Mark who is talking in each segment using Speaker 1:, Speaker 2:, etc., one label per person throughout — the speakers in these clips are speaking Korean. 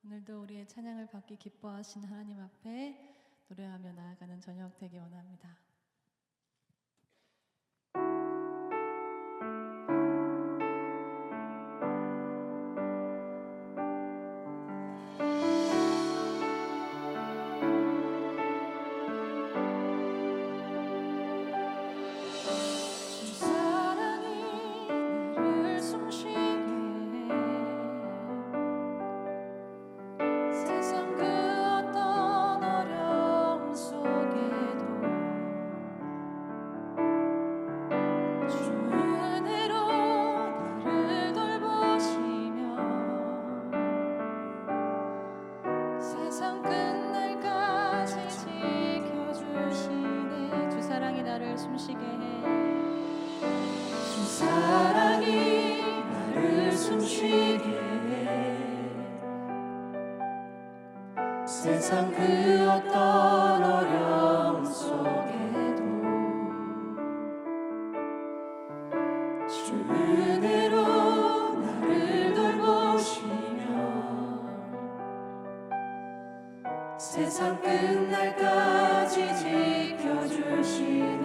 Speaker 1: 오늘도 우리의 찬양을 받기 기뻐하신 하나님 앞에 노래하며 나아가는 저녁 되기 원합니다.
Speaker 2: 세상 그 어떤 어려움 속에도 주 은혜로 나를 돌보시며 세상 끝날까지 지켜주시네.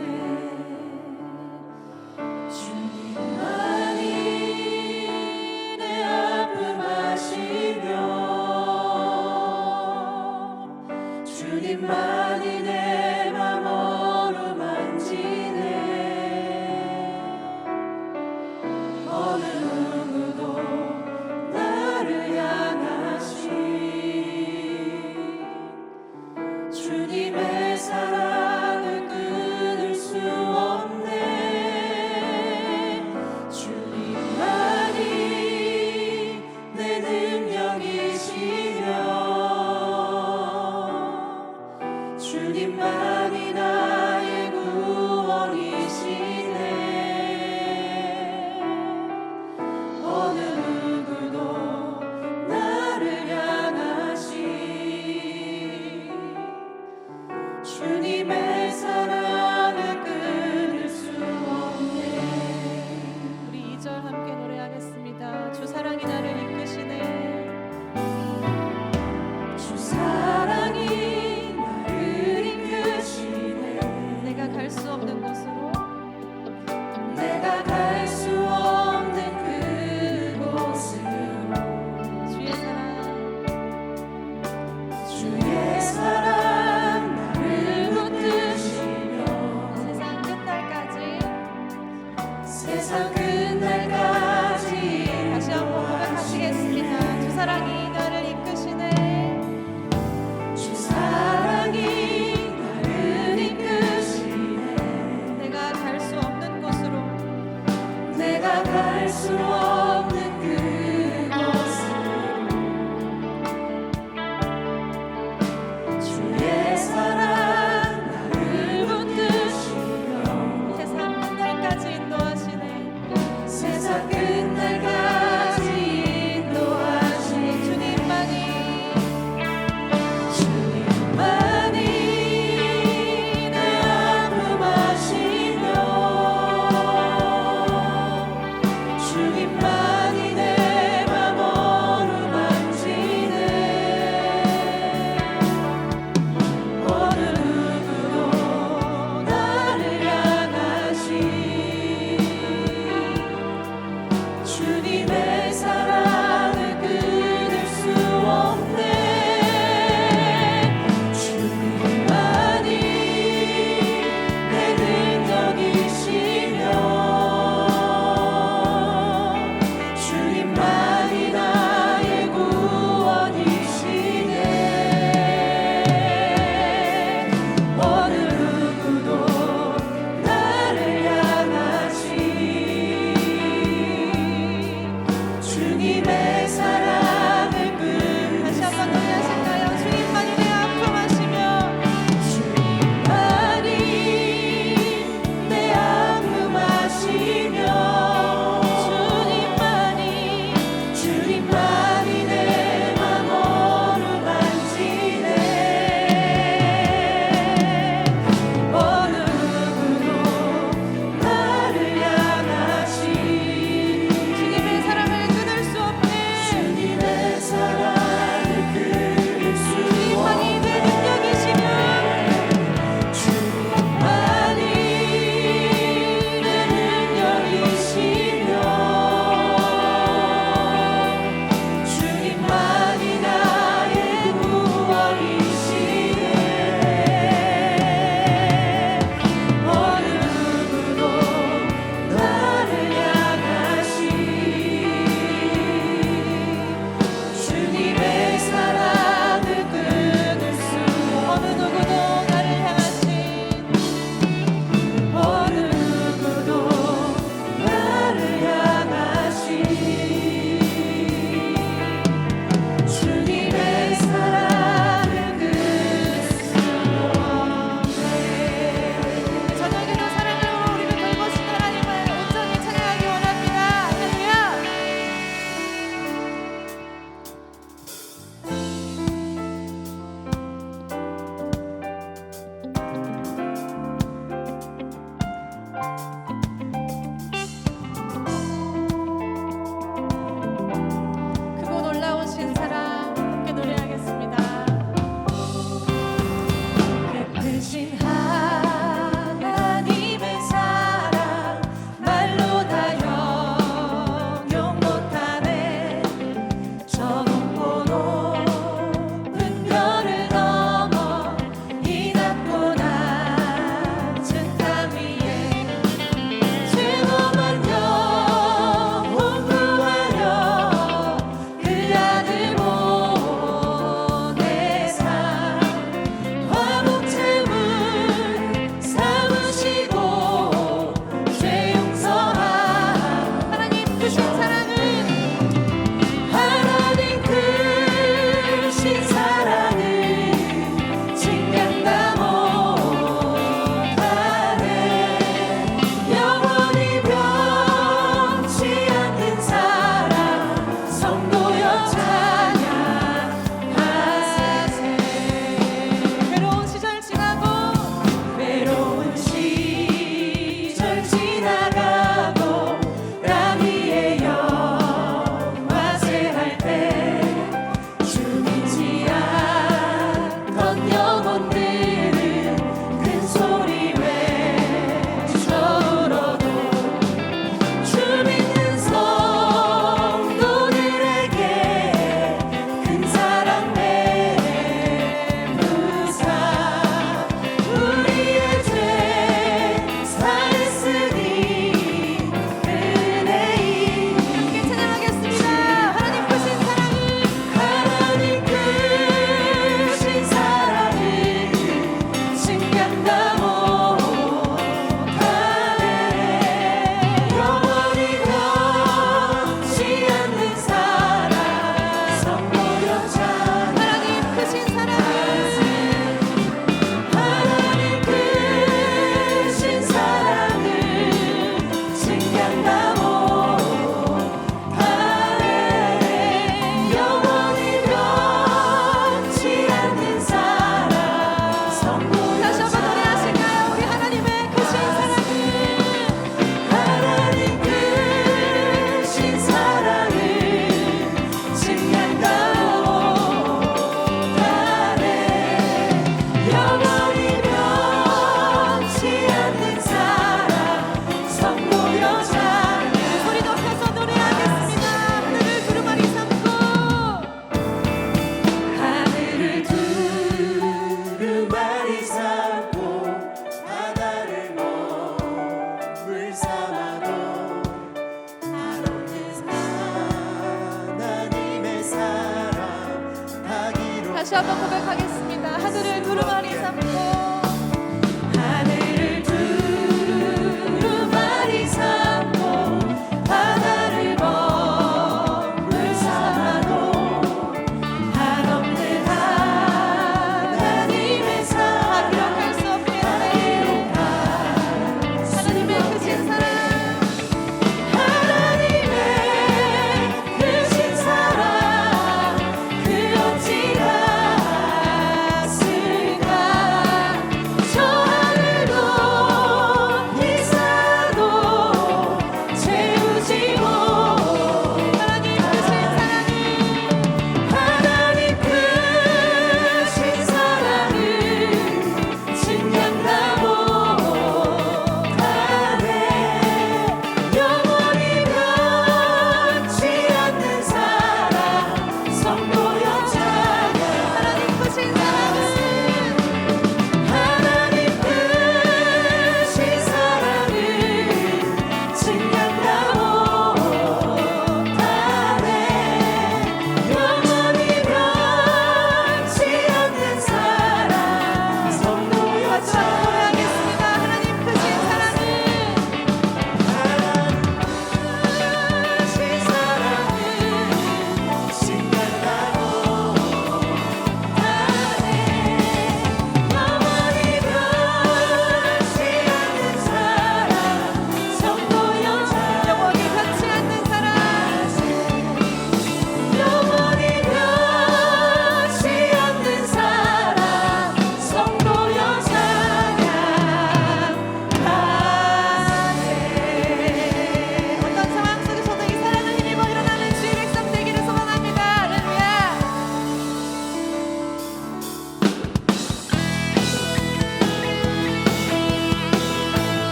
Speaker 2: 주님만이 내 아픔 아시며 주님만이 내 맘 어루만지네. 어느 누구도 나를 향하시 주님의 사랑을 끊을 수 없네. 주님만이 내 능력이시며
Speaker 1: 다시 한번 고백하겠습니다. 하늘을 두루마리 삼고
Speaker 2: 하늘을 두루마리 삼고 바다를 먹물 삼아도 한없는 하나님의 사랑
Speaker 1: 기록할 수 없는 하나님의 크신 사랑
Speaker 2: 하나님의 크신 사랑 그 어찌 닿았을까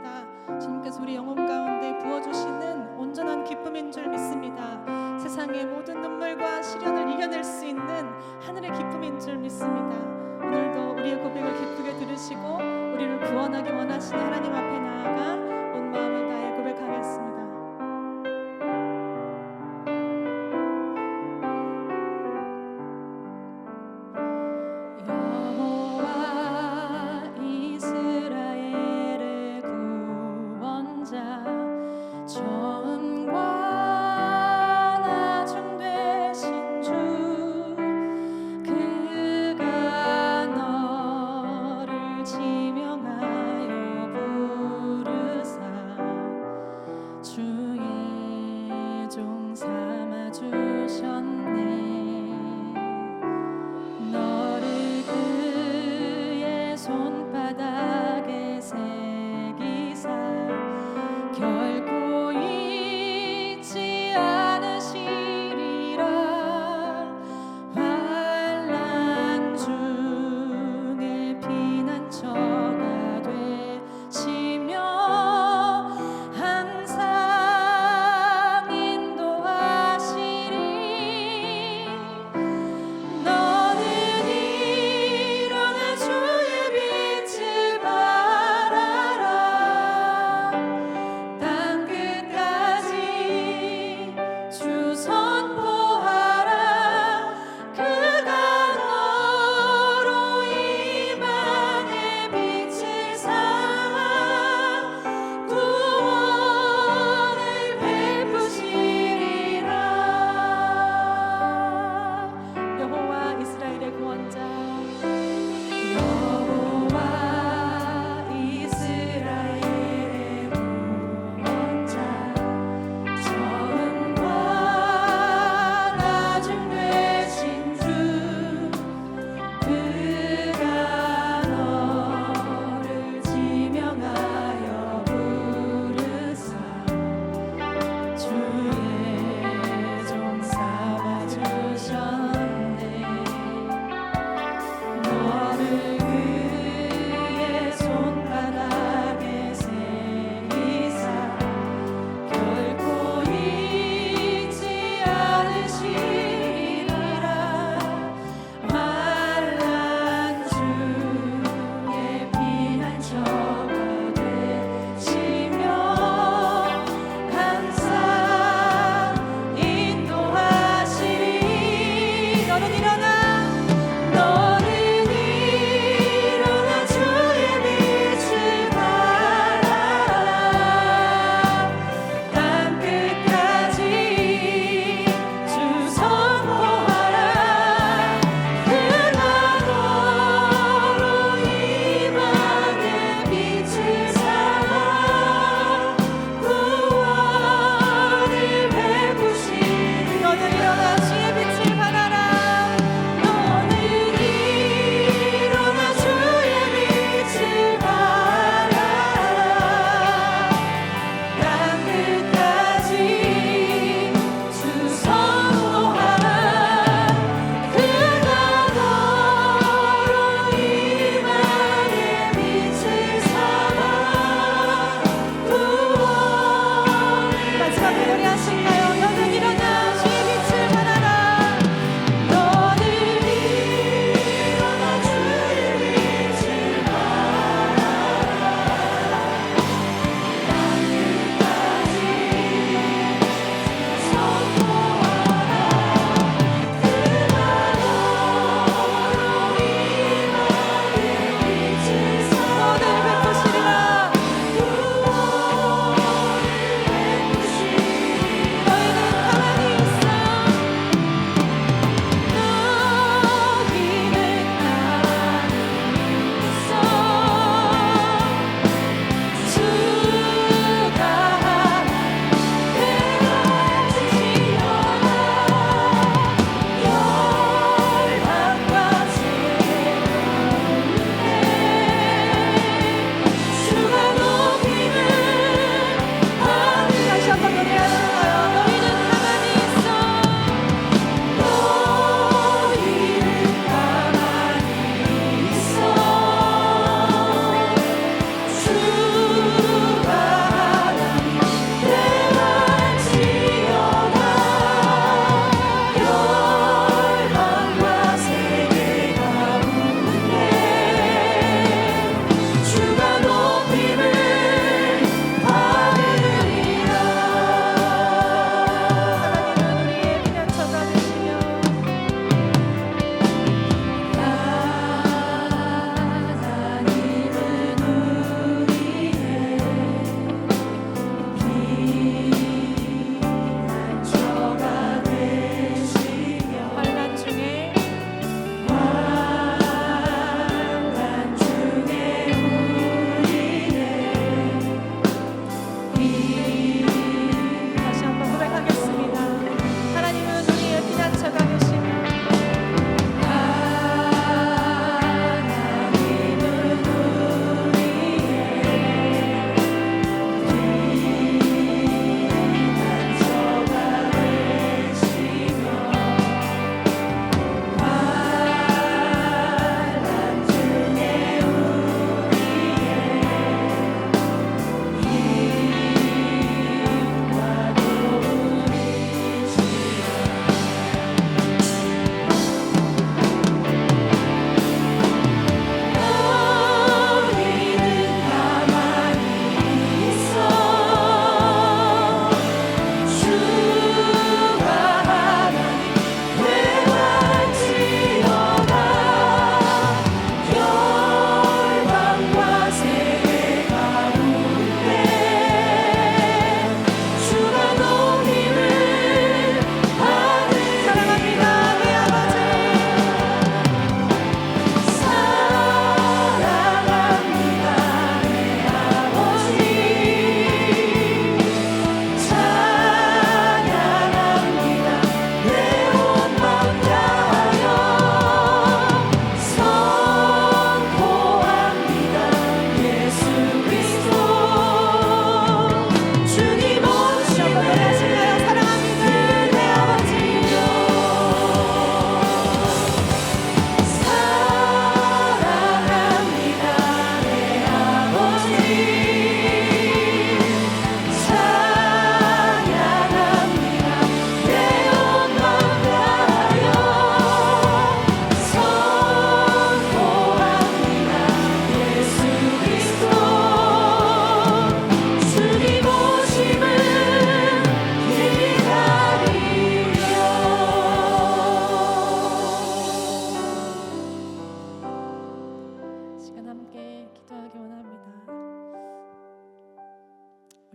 Speaker 3: 믿습니다. 주님께서 우리 영혼 가운데 부어주시는 온전한 기쁨인 줄 믿습니다. 세상의 모든 눈물과 시련을 이겨낼 수 있는 하늘의 기쁨인 줄 믿습니다. 오늘도 우리의 고백을 기쁘게 들으시고 우리를 구원하기 원하시는 하나님 앞에 나아가 온 마음을 다해 고백하겠습니다. 여호와 이스라엘의 구원자 처음과 나중 되신 주 그가 너를 지명하여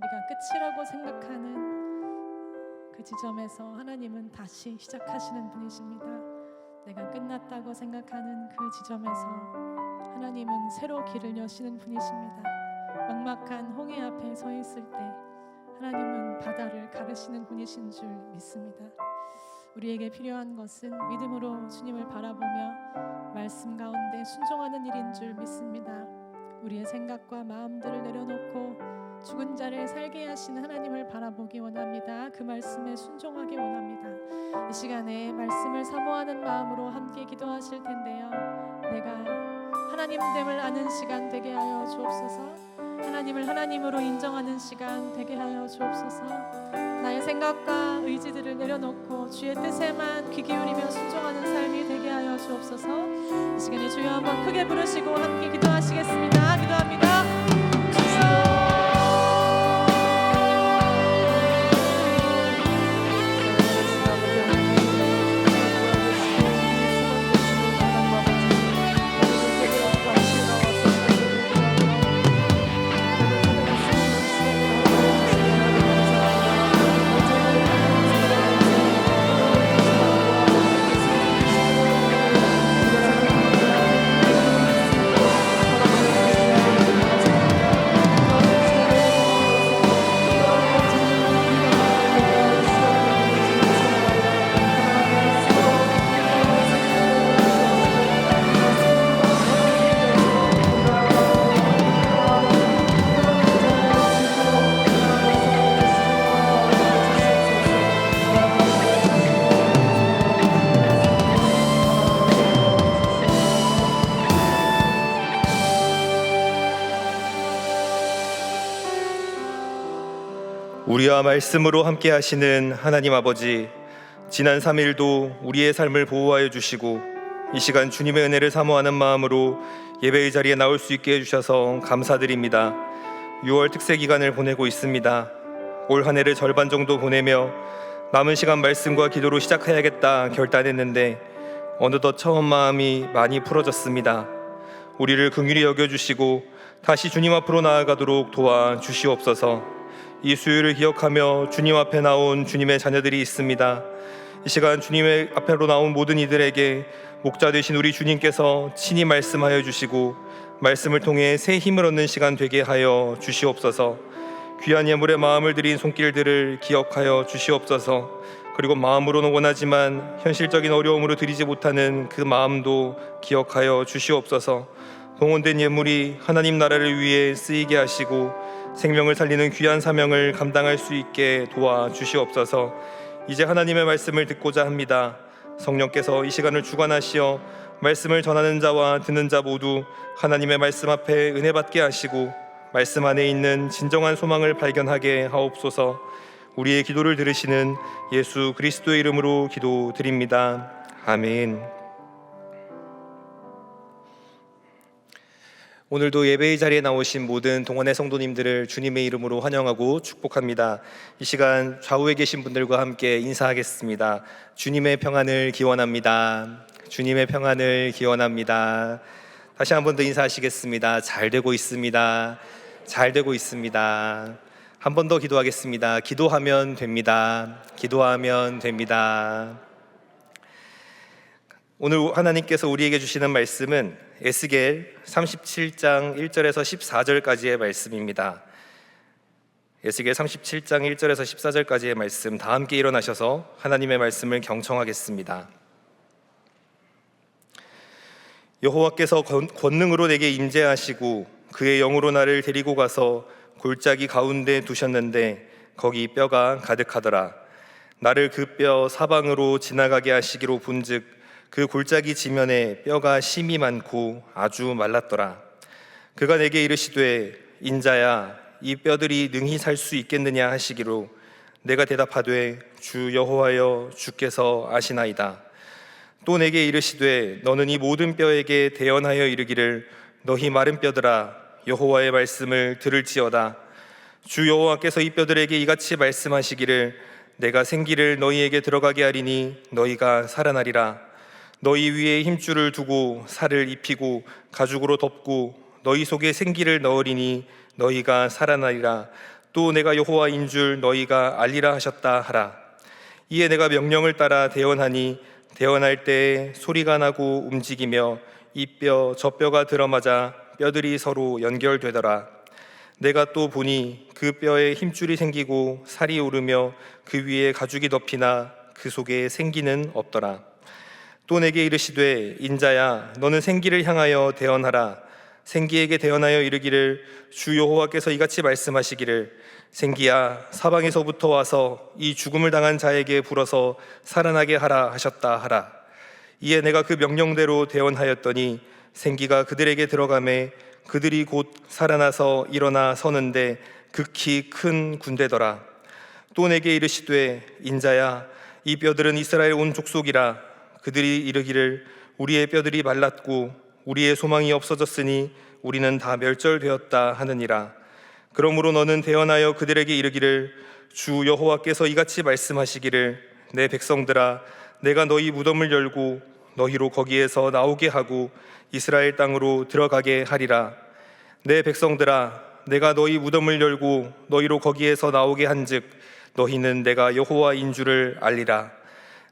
Speaker 3: 우리가 끝이라고 생각하는 그 지점에서 하나님은 다시 시작하시는 분이십니다. 내가 끝났다고 생각하는 그 지점에서 하나님은 새로 길을 여시는 분이십니다. 막막한 홍해 앞에 서 있을 때 하나님은 바다를 가르시는 분이신 줄 믿습니다. 우리에게 필요한 것은 믿음으로 주님을 바라보며 말씀 가운데 순종하는 일인 줄 믿습니다. 우리의 생각과 마음들을 내려놓고 죽은 자를 살게 하시는 하나님을 바라보기 원합니다. 그 말씀에 순종하기 원합니다. 이 시간에 말씀을 사모하는 마음으로 함께 기도하실 텐데요. 내가 하나님됨을 아는 시간 되게 하여 주옵소서. 하나님을 하나님으로 인정하는 시간 되게 하여 주옵소서. 나의 생각과 의지들을 내려놓고 주의 뜻에만 귀 기울이며 순종하는 삶이 되게 하여 주옵소서. 이 시간에 주여 한번 크게 부르시고 함께 기도하시겠습니다. 기도합니다.
Speaker 4: 우리와 말씀으로 함께 하시는 하나님 아버지, 지난 3일도 우리의 삶을 보호하여 주시고 이 시간 주님의 은혜를 사모하는 마음으로 예배의 자리에 나올 수 있게 해주셔서 감사드립니다. 6월 특세 기간을 보내고 있습니다. 올 한 해를 절반 정도 보내며 남은 시간 말씀과 기도로 시작해야겠다 결단했는데 어느덧 처음 마음이 많이 풀어졌습니다. 우리를 긍휼히 여겨주시고 다시 주님 앞으로 나아가도록 도와주시옵소서. 이 수요일을 기억하며 주님 앞에 나온 주님의 자녀들이 있습니다. 이 시간 주님의 앞으로 나온 모든 이들에게 목자 되신 우리 주님께서 친히 말씀하여 주시고 말씀을 통해 새 힘을 얻는 시간 되게 하여 주시옵소서. 귀한 예물에 마음을 드린 손길들을 기억하여 주시옵소서. 그리고 마음으로는 원하지만 현실적인 어려움으로 드리지 못하는 그 마음도 기억하여 주시옵소서. 봉헌된 예물이 하나님 나라를 위해 쓰이게 하시고 생명을 살리는 귀한 사명을 감당할 수 있게 도와주시옵소서. 이제 하나님의 말씀을 듣고자 합니다. 성령께서 이 시간을 주관하시어 말씀을 전하는 자와 듣는 자 모두 하나님의 말씀 앞에 은혜 받게 하시고 말씀 안에 있는 진정한 소망을 발견하게 하옵소서. 우리의 기도를 들으시는 예수 그리스도의 이름으로 기도드립니다. 아멘. 오늘도 예배의 자리에 나오신 모든 동원의 성도님들을 주님의 이름으로 환영하고 축복합니다. 이 시간 좌우에 계신 분들과 함께 인사하겠습니다. 주님의 평안을 기원합니다. 주님의 평안을 기원합니다. 다시 한 번 더 인사하시겠습니다. 잘 되고 있습니다. 잘 되고 있습니다. 한 번 더 기도하겠습니다. 기도하면 됩니다. 기도하면 됩니다. 오늘 하나님께서 우리에게 주시는 말씀은 에스겔 37장 1절에서 14절까지의 말씀입니다. 에스겔 37장 1절에서 14절까지의 말씀, 다 함께 일어나셔서 하나님의 말씀을 경청하겠습니다. 여호와께서 권능으로 내게 임재하시고 그의 영으로 나를 데리고 가서 골짜기 가운데 두셨는데 거기 뼈가 가득하더라. 나를 그 뼈 사방으로 지나가게 하시기로 본즉 그 골짜기 지면에 뼈가 심이 많고 아주 말랐더라. 그가 내게 이르시되 인자야, 이 뼈들이 능히 살 수 있겠느냐 하시기로 내가 대답하되 주 여호와여, 주께서 아시나이다. 또 내게 이르시되 너는 이 모든 뼈에게 대언하여 이르기를 너희 마른 뼈들아, 여호와의 말씀을 들을지어다. 주 여호와께서 이 뼈들에게 이같이 말씀하시기를 내가 생기를 너희에게 들어가게 하리니 너희가 살아나리라. 너희 위에 힘줄을 두고 살을 입히고 가죽으로 덮고 너희 속에 생기를 넣으리니 너희가 살아나리라. 또 내가 여호와인 줄 너희가 알리라 하셨다 하라. 이에 내가 명령을 따라 대언하니 대언할 때에 소리가 나고 움직이며 이 뼈 저 뼈가 들어맞아 뼈들이 서로 연결되더라. 내가 또 보니 그 뼈에 힘줄이 생기고 살이 오르며 그 위에 가죽이 덮이나 그 속에 생기는 없더라. 또 내게 이르시되 인자야 너는 생기를 향하여 대언하라. 생기에게 대언하여 이르기를 주 여호와께서 이같이 말씀하시기를 생기야 사방에서부터 와서 이 죽음을 당한 자에게 불어서 살아나게 하라 하셨다 하라. 이에 내가 그 명령대로 대언하였더니 생기가 그들에게 들어가매 그들이 곧 살아나서 일어나 서는데 극히 큰 군대더라. 또 내게 이르시되 인자야 이 뼈들은 이스라엘 온 족속이라. 그들이 이르기를 우리의 뼈들이 말랐고 우리의 소망이 없어졌으니 우리는 다 멸절되었다 하느니라. 그러므로 너는 대언하여 그들에게 이르기를 주 여호와께서 이같이 말씀하시기를 내 백성들아 내가 너희 무덤을 열고 너희로 거기에서 나오게 하고 이스라엘 땅으로 들어가게 하리라. 내 백성들아 내가 너희 무덤을 열고 너희로 거기에서 나오게 한즉 너희는 내가 여호와인 줄을 알리라.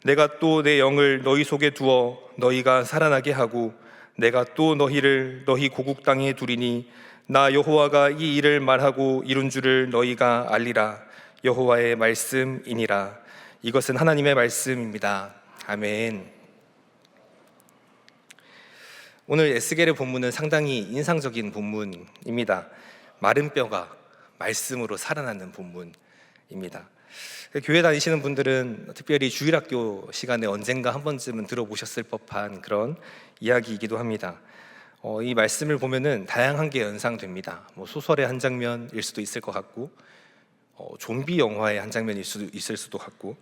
Speaker 4: 내가 또 내 영을 너희 속에 두어 너희가 살아나게 하고 내가 또 너희를 너희 고국 땅에 두리니 나 여호와가 이 일을 말하고 이룬 줄을 너희가 알리라. 여호와의 말씀이니라. 이것은 하나님의 말씀입니다. 아멘. 오늘 에스겔의 본문은 상당히 인상적인 본문입니다. 마른 뼈가 말씀으로 살아나는 본문입니다. 교회 다니시는 분들은 특별히 주일학교 시간에 언젠가 한 번쯤은 들어보셨을 법한 그런 이야기이기도 합니다. 이 말씀을 보면은 다양한 게 연상됩니다. 소설의 한 장면일 수도 있을 것 같고, 좀비 영화의 한 장면일 수도 있을 수도 같고,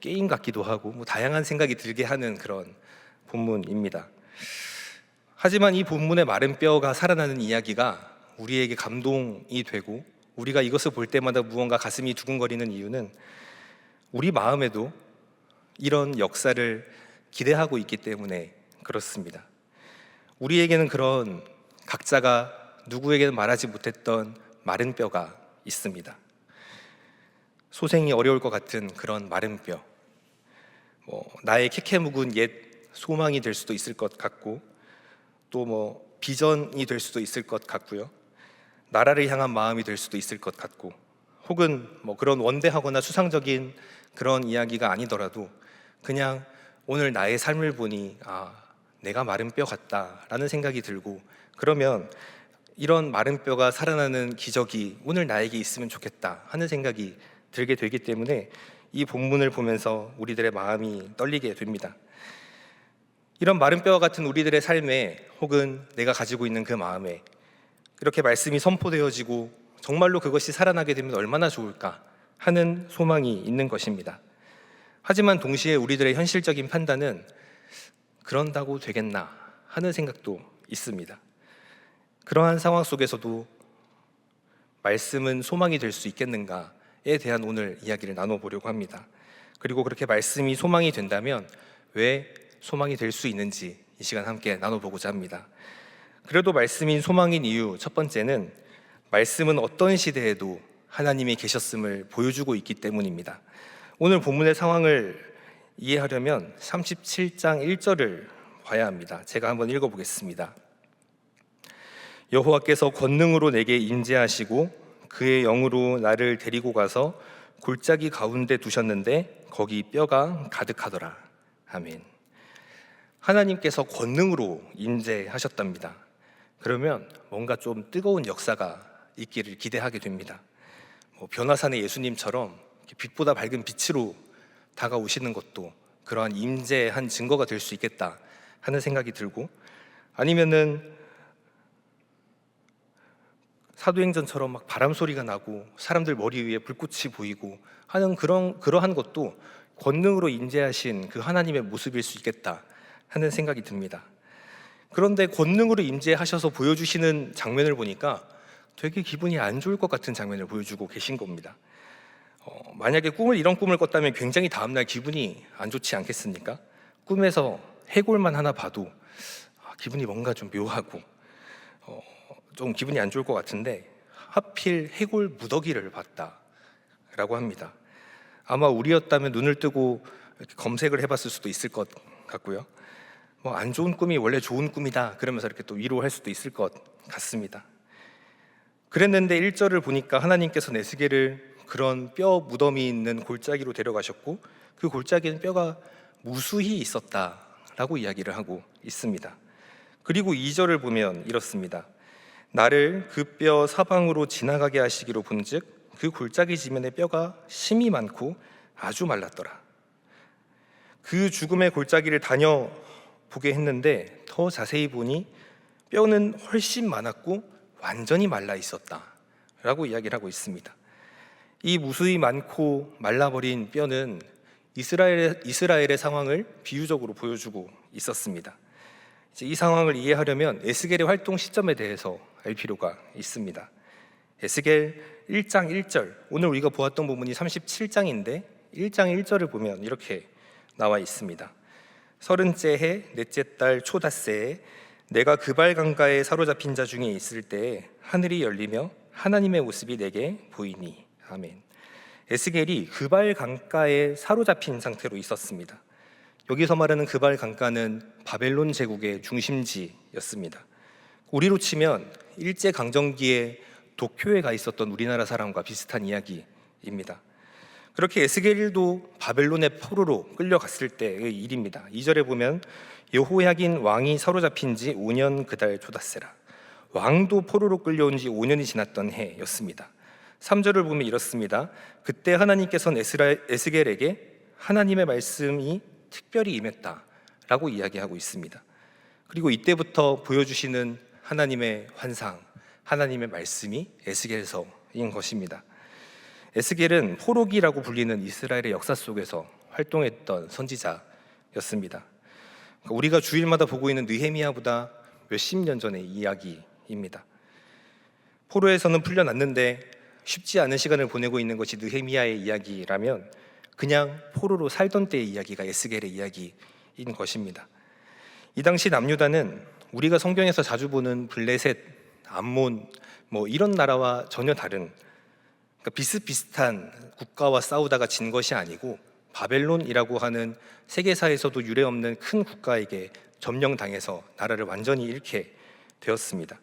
Speaker 4: 게임 같기도 하고, 다양한 생각이 들게 하는 그런 본문입니다. 하지만 이 본문의 마른 뼈가 살아나는 이야기가 우리에게 감동이 되고 우리가 이것을 볼 때마다 무언가 가슴이 두근거리는 이유는 우리 마음에도 이런 역사를 기대하고 있기 때문에 그렇습니다. 우리에게는 그런 각자가 누구에게는 말하지 못했던 마른 뼈가 있습니다. 소생이 어려울 것 같은 그런 마른 뼈, 나의 캐캐 묵은 옛 소망이 될 수도 있을 것 같고, 또 비전이 될 수도 있을 것 같고요. 나라를 향한 마음이 될 수도 있을 것 같고, 혹은 그런 원대하거나 수상적인 그런 이야기가 아니더라도 그냥 오늘 나의 삶을 보니 내가 마른 뼈 같다라는 생각이 들고, 그러면 이런 마른 뼈가 살아나는 기적이 오늘 나에게 있으면 좋겠다 하는 생각이 들게 되기 때문에 이 본문을 보면서 우리들의 마음이 떨리게 됩니다. 이런 마른 뼈와 같은 우리들의 삶에, 혹은 내가 가지고 있는 그 마음에 이렇게 말씀이 선포되어지고 정말로 그것이 살아나게 되면 얼마나 좋을까 하는 소망이 있는 것입니다. 하지만 동시에 우리들의 현실적인 판단은 그런다고 되겠나 하는 생각도 있습니다. 그러한 상황 속에서도 말씀은 소망이 될 수 있겠는가에 대한 오늘 이야기를 나눠보려고 합니다. 그리고 그렇게 말씀이 소망이 된다면 왜 소망이 될 수 있는지 이 시간 함께 나눠보고자 합니다. 그래도 말씀인 소망인 이유 첫 번째는 말씀은 어떤 시대에도 하나님이 계셨음을 보여주고 있기 때문입니다. 오늘 본문의 상황을 이해하려면 37장 1절을 봐야 합니다. 제가 한번 읽어보겠습니다. 여호와께서 권능으로 내게 임재하시고 그의 영으로 나를 데리고 가서 골짜기 가운데 두셨는데 거기 뼈가 가득하더라. 아멘. 하나님께서 권능으로 임재하셨답니다. 그러면 뭔가 좀 뜨거운 역사가 있기를 기대하게 됩니다. 변화산의 예수님처럼 빛보다 밝은 빛으로 다가오시는 것도 그러한 임재한 증거가 될 수 있겠다 하는 생각이 들고, 아니면은 사도행전처럼 막 바람 소리가 나고 사람들 머리 위에 불꽃이 보이고 하는 그러한 것도 권능으로 임재하신 그 하나님의 모습일 수 있겠다 하는 생각이 듭니다. 그런데 권능으로 임재하셔서 보여주시는 장면을 보니까 되게 기분이 안 좋을 것 같은 장면을 보여주고 계신 겁니다. 만약에 이런 꿈을 꿨다면 굉장히 다음날 기분이 안 좋지 않겠습니까? 꿈에서 해골만 하나 봐도 기분이 뭔가 좀 묘하고 좀 기분이 안 좋을 것 같은데, 하필 해골 무더기를 봤다라고 합니다. 아마 우리였다면 눈을 뜨고 이렇게 검색을 해봤을 수도 있을 것 같고요. 뭐 안 좋은 꿈이 원래 좋은 꿈이다 그러면서 이렇게 또 위로할 수도 있을 것 같습니다. 그랬는데 1절을 보니까 하나님께서 에스겔을 그런 뼈 무덤이 있는 골짜기로 데려가셨고 그 골짜기는 뼈가 무수히 있었다라고 이야기를 하고 있습니다. 그리고 2절을 보면 이렇습니다. 나를 그 뼈 사방으로 지나가게 하시기로 본즉 그 골짜기 지면에 뼈가 심이 많고 아주 말랐더라. 그 죽음의 골짜기를 다녀보게 했는데 더 자세히 보니 뼈는 훨씬 많았고 완전히 말라 있었다라고 이야기를 하고 있습니다. 이 무수히 많고 말라버린 뼈는 이스라엘의 상황을 비유적으로 보여주고 있었습니다. 이제 이 상황을 이해하려면 에스겔의 활동 시점에 대해서 알 필요가 있습니다. 에스겔 1장 1절, 오늘 우리가 보았던 부분이 37장인데 1장 1절을 보면 이렇게 나와 있습니다. 30째 해 넷째 달 초닷새에 내가 그발 강가에 사로잡힌 자 중에 있을 때에 하늘이 열리며 하나님의 모습이 내게 보이니. 아멘. 에스겔이 그발 강가에 사로잡힌 상태로 있었습니다. 여기서 말하는 그발 강가는 바벨론 제국의 중심지였습니다. 우리로 치면 일제 강점기에 도쿄에 가 있었던 우리나라 사람과 비슷한 이야기입니다. 그렇게 에스겔도 바벨론의 포로로 끌려갔을 때의 일입니다. 2절에 보면 여호야긴 왕이 사로잡힌 지 5년 그달 초닷새라. 왕도 포로로 끌려온 지 5년이 지났던 해였습니다. 3절을 보면 이렇습니다. 그때 하나님께서는 에스겔에게 하나님의 말씀이 특별히 임했다라고 이야기하고 있습니다. 그리고 이때부터 보여주시는 하나님의 환상, 하나님의 말씀이 에스겔서인 것입니다. 에스겔은 포로기라고 불리는 이스라엘의 역사 속에서 활동했던 선지자였습니다. 우리가 주일마다 보고 있는 느헤미야보다 몇십 년 전의 이야기입니다. 포로에서는 풀려났는데 쉽지 않은 시간을 보내고 있는 것이 느헤미야의 이야기라면 그냥 포로로 살던 때의 이야기가 에스겔의 이야기인 것입니다. 이 당시 남유다는 우리가 성경에서 자주 보는 블레셋, 암몬 뭐 이런 나라와 전혀 다른, 그러니까 비슷비슷한 국가와 싸우다가 진 것이 아니고 바벨론이라고 하는 세계사에서도 유례없는 큰 국가에게 점령당해서 나라를 완전히 잃게 되었습니다.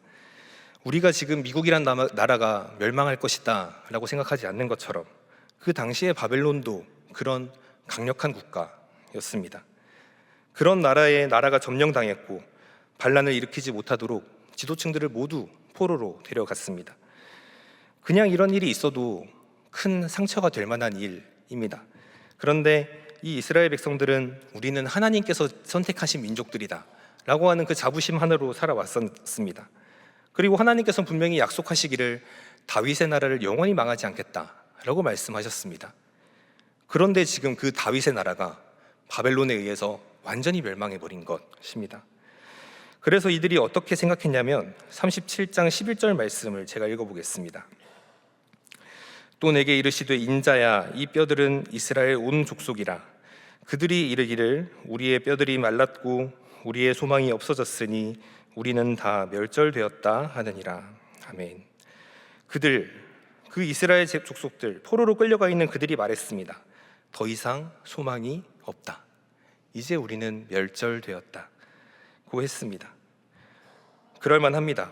Speaker 4: 우리가 지금 미국이란 나라가 멸망할 것이다 라고 생각하지 않는 것처럼 그 당시에 바벨론도 그런 강력한 국가였습니다. 그런 나라가 점령당했고 반란을 일으키지 못하도록 지도층들을 모두 포로로 데려갔습니다. 그냥 이런 일이 있어도 큰 상처가 될 만한 일입니다. 그런데 이 이스라엘 백성들은 우리는 하나님께서 선택하신 민족들이다 라고 하는 그 자부심 하나로 살아왔습니다. 그리고 하나님께서는 분명히 약속하시기를 다윗의 나라를 영원히 망하지 않겠다 라고 말씀하셨습니다. 그런데 지금 그 다윗의 나라가 바벨론에 의해서 완전히 멸망해버린 것입니다. 그래서 이들이 어떻게 생각했냐면 37장 11절 말씀을 제가 읽어보겠습니다. 또 내게 이르시되 인자야 이 뼈들은 이스라엘 온 족속이라. 그들이 이르기를 우리의 뼈들이 말랐고 우리의 소망이 없어졌으니 우리는 다 멸절되었다 하느니라. 아멘. 그 이스라엘 족속들, 포로로 끌려가 있는 그들이 말했습니다. 더 이상 소망이 없다. 이제 우리는 멸절되었다 고 했습니다. 그럴만합니다.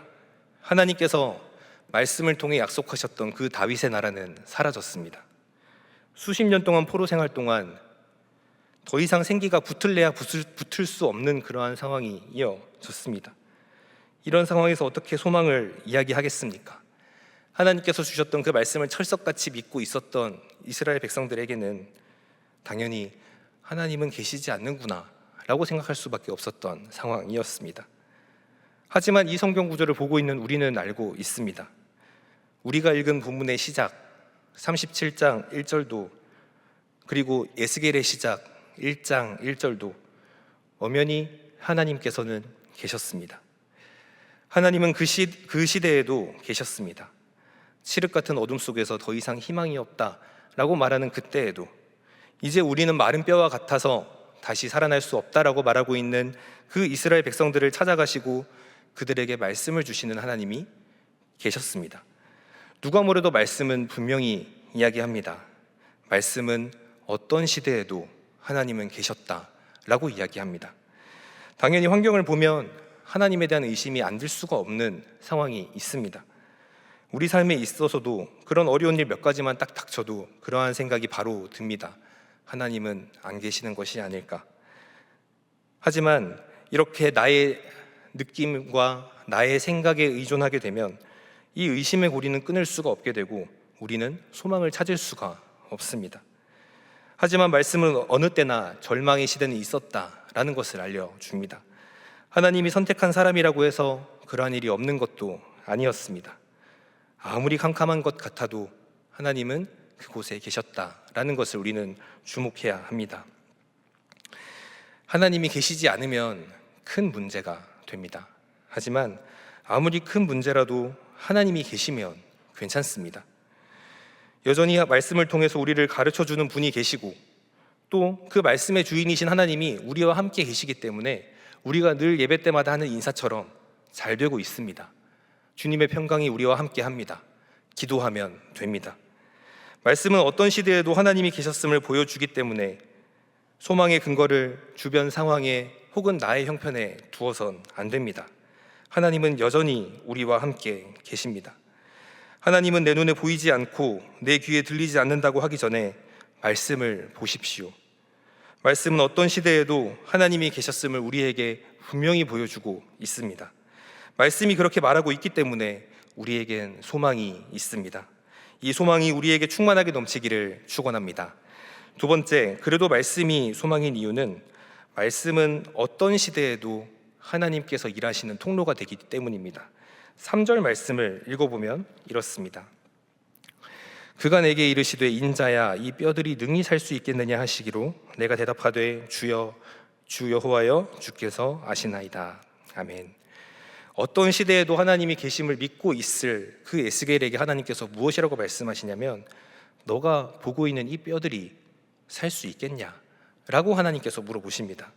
Speaker 4: 하나님께서 말씀을 통해 약속하셨던 그 다윗의 나라는 사라졌습니다. 수십 년 동안 포로 생활 동안 더 이상 생기가 붙을래야 붙을 수 없는 그러한 상황이 이어졌습니다. 이런 상황에서 어떻게 소망을 이야기하겠습니까? 하나님께서 주셨던 그 말씀을 철석같이 믿고 있었던 이스라엘 백성들에게는 당연히 하나님은 계시지 않는구나 라고 생각할 수밖에 없었던 상황이었습니다. 하지만 이 성경 구절을 보고 있는 우리는 알고 있습니다. 우리가 읽은 본문의 시작 37장 1절도 그리고 에스겔의 시작 1장 1절도 엄연히 하나님께서는 계셨습니다. 하나님은 그 시대에도 계셨습니다. 칠흑 같은 어둠 속에서 더 이상 희망이 없다라고 말하는 그때에도 이제 우리는 마른 뼈와 같아서 다시 살아날 수 없다라고 말하고 있는 그 이스라엘 백성들을 찾아가시고 그들에게 말씀을 주시는 하나님이 계셨습니다. 누가 뭐래도 말씀은 분명히 이야기합니다. 말씀은 어떤 시대에도 하나님은 계셨다라고 이야기합니다. 당연히 환경을 보면 하나님에 대한 의심이 안 들 수가 없는 상황이 있습니다. 우리 삶에 있어서도 그런 어려운 일 몇 가지만 딱 닥쳐도 그러한 생각이 바로 듭니다. 하나님은 안 계시는 것이 아닐까. 하지만 이렇게 나의 느낌과 나의 생각에 의존하게 되면 이 의심의 고리는 끊을 수가 없게 되고 우리는 소망을 찾을 수가 없습니다. 하지만 말씀은 어느 때나 절망의 시대는 있었다라는 것을 알려줍니다. 하나님이 선택한 사람이라고 해서 그러한 일이 없는 것도 아니었습니다. 아무리 캄캄한 것 같아도 하나님은 그곳에 계셨다라는 것을 우리는 주목해야 합니다. 하나님이 계시지 않으면 큰 문제가 됩니다. 하지만 아무리 큰 문제라도 하나님이 계시면 괜찮습니다. 여전히 말씀을 통해서 우리를 가르쳐주는 분이 계시고 또 그 말씀의 주인이신 하나님이 우리와 함께 계시기 때문에 우리가 늘 예배 때마다 하는 인사처럼 잘 되고 있습니다. 주님의 평강이 우리와 함께 합니다. 기도하면 됩니다. 말씀은 어떤 시대에도 하나님이 계셨음을 보여주기 때문에 소망의 근거를 주변 상황에 혹은 나의 형편에 두어선 안 됩니다. 하나님은 여전히 우리와 함께 계십니다. 하나님은 내 눈에 보이지 않고 내 귀에 들리지 않는다고 하기 전에 말씀을 보십시오. 말씀은 어떤 시대에도 하나님이 계셨음을 우리에게 분명히 보여주고 있습니다. 말씀이 그렇게 말하고 있기 때문에 우리에겐 소망이 있습니다. 이 소망이 우리에게 충만하게 넘치기를 축원합니다. 두 번째, 그래도 말씀이 소망인 이유는 말씀은 어떤 시대에도 하나님께서 일하시는 통로가 되기 때문입니다. 3절 말씀을 읽어보면 이렇습니다. 그가 내게 이르시되 인자야 이 뼈들이 능히 살 수 있겠느냐 하시기로 내가 대답하되 주여 주 여호와여 주께서 아시나이다. 아멘. 어떤 시대에도 하나님이 계심을 믿고 있을 그 에스겔에게 하나님께서 무엇이라고 말씀하시냐면 너가 보고 있는 이 뼈들이 살 수 있겠냐? 라고 하나님께서 물어보십니다.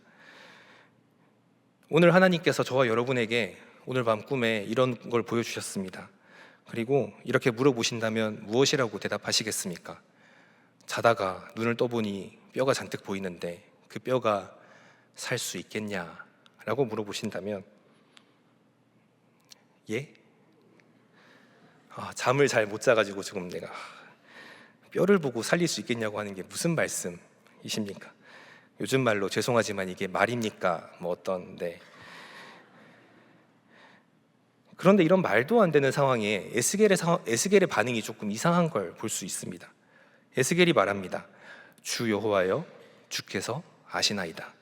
Speaker 4: 오늘 하나님께서 저와 여러분에게 오늘 밤 꿈에 이런 걸 보여주셨습니다. 그리고 이렇게 물어보신다면 무엇이라고 대답하시겠습니까? 자다가 눈을 떠보니 뼈가 잔뜩 보이는데 그 뼈가 살 수 있겠냐? 라고 물어보신다면 예? 잠을 잘 못 자가지고 지금 내가 뼈를 보고 살릴 수 있겠냐고 하는 게 무슨 말씀이십니까? 요즘 말로 죄송하지만 이게 말입니까? 그런데 이런 말도 안 되는 상황에 에스겔의 반응이 조금 이상한 걸 볼 수 있습니다. 에스겔이 말합니다. 주 여호와여 주께서 아시나이다.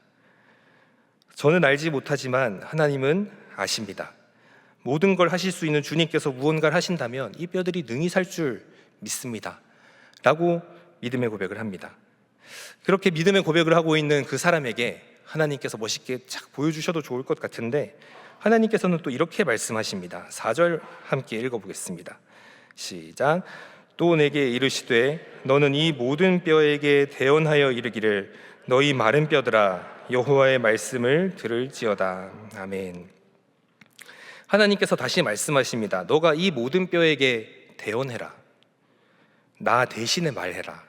Speaker 4: 저는 알지 못하지만 하나님은 아십니다. 모든 걸 하실 수 있는 주님께서 무언가를 하신다면 이 뼈들이 능히 살 줄 믿습니다. 라고 믿음의 고백을 합니다. 그렇게 믿음의 고백을 하고 있는 그 사람에게 하나님께서 멋있게 착 보여주셔도 좋을 것 같은데 하나님께서는 또 이렇게 말씀하십니다. 4절 함께 읽어보겠습니다. 시작. 또 내게 이르시되 너는 이 모든 뼈에게 대언하여 이르기를 너희 마른 뼈들아 여호와의 말씀을 들을지어다. 아멘. 하나님께서 다시 말씀하십니다. 너가 이 모든 뼈에게 대언해라. 나 대신에 말해라.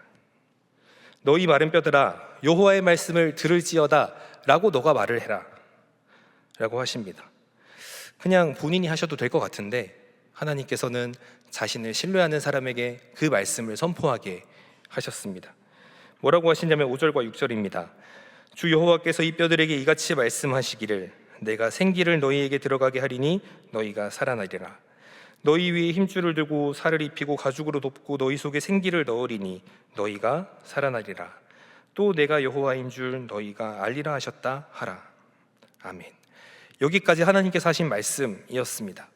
Speaker 4: 너희 마른 뼈들아 여호와의 말씀을 들을지어다 라고 너가 말을 해라 라고 하십니다. 그냥 본인이 하셔도 될 것 같은데 하나님께서는 자신을 신뢰하는 사람에게 그 말씀을 선포하게 하셨습니다. 뭐라고 하시냐면 5절과 6절입니다. 주 여호와께서 이 뼈들에게 이같이 말씀하시기를 내가 생기를 너희에게 들어가게 하리니 너희가 살아나리라. 너희 위에 힘줄을 들고 살을 입히고 가죽으로 덮고 너희 속에 생기를 넣으리니 너희가 살아나리라. 또 내가 여호와인 줄 너희가 알리라 하셨다 하라. 아멘. 여기까지 하나님께서 하신 말씀이었습니다.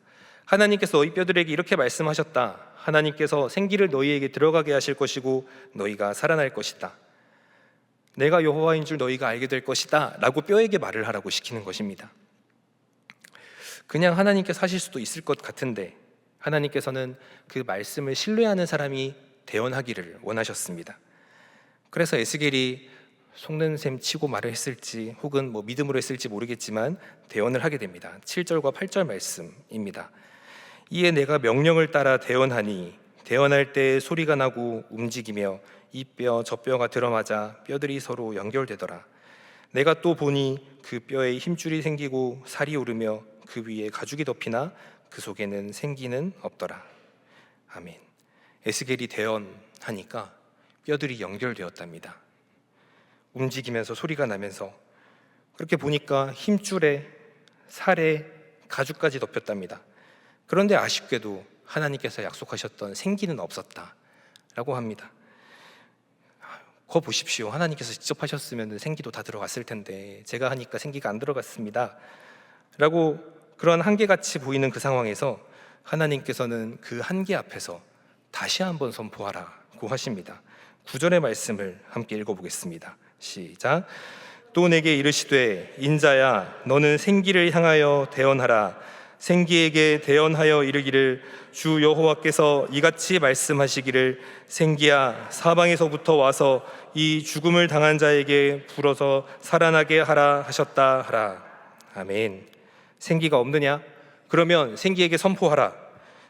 Speaker 4: 하나님께서 너희 뼈들에게 이렇게 말씀하셨다. 하나님께서 생기를 너희에게 들어가게 하실 것이고 너희가 살아날 것이다. 내가 여호와인 줄 너희가 알게 될 것이다 라고 뼈에게 말을 하라고 시키는 것입니다. 그냥 하나님께서 하실 수도 있을 것 같은데 하나님께서는 그 말씀을 신뢰하는 사람이 대언하기를 원하셨습니다. 그래서 에스겔이 속는 셈 치고 말을 했을지 혹은 믿음으로 했을지 모르겠지만 대언을 하게 됩니다. 7절과 8절 말씀입니다. 이에 내가 명령을 따라 대언하니 대언할 때 소리가 나고 움직이며 이 뼈 저 뼈가 들어맞아 뼈들이 서로 연결되더라. 내가 또 보니 그 뼈에 힘줄이 생기고 살이 오르며 그 위에 가죽이 덮이나 그 속에는 생기는 없더라. 아멘. 에스겔이 대언하니까 뼈들이 연결되었답니다. 움직이면서 소리가 나면서 그렇게 보니까 힘줄에 살에 가죽까지 덮였답니다. 그런데 아쉽게도 하나님께서 약속하셨던 생기는 없었다라고 합니다. 거 보십시오. 하나님께서 직접 하셨으면 생기도 다 들어갔을 텐데 제가 하니까 생기가 안 들어갔습니다 라고 그런 한계같이 보이는 그 상황에서 하나님께서는 그 한계 앞에서 다시 한번 선포하라고 하십니다. 9절의 말씀을 함께 읽어보겠습니다. 시작. 또 내게 이르시되 인자야 너는 생기를 향하여 대언하라. 생기에게 대언하여 이르기를 주 여호와께서 이같이 말씀하시기를 생기야 사방에서부터 와서 이 죽음을 당한 자에게 불어서 살아나게 하라 하셨다 하라. 아멘. 생기가 없느냐? 그러면 생기에게 선포하라.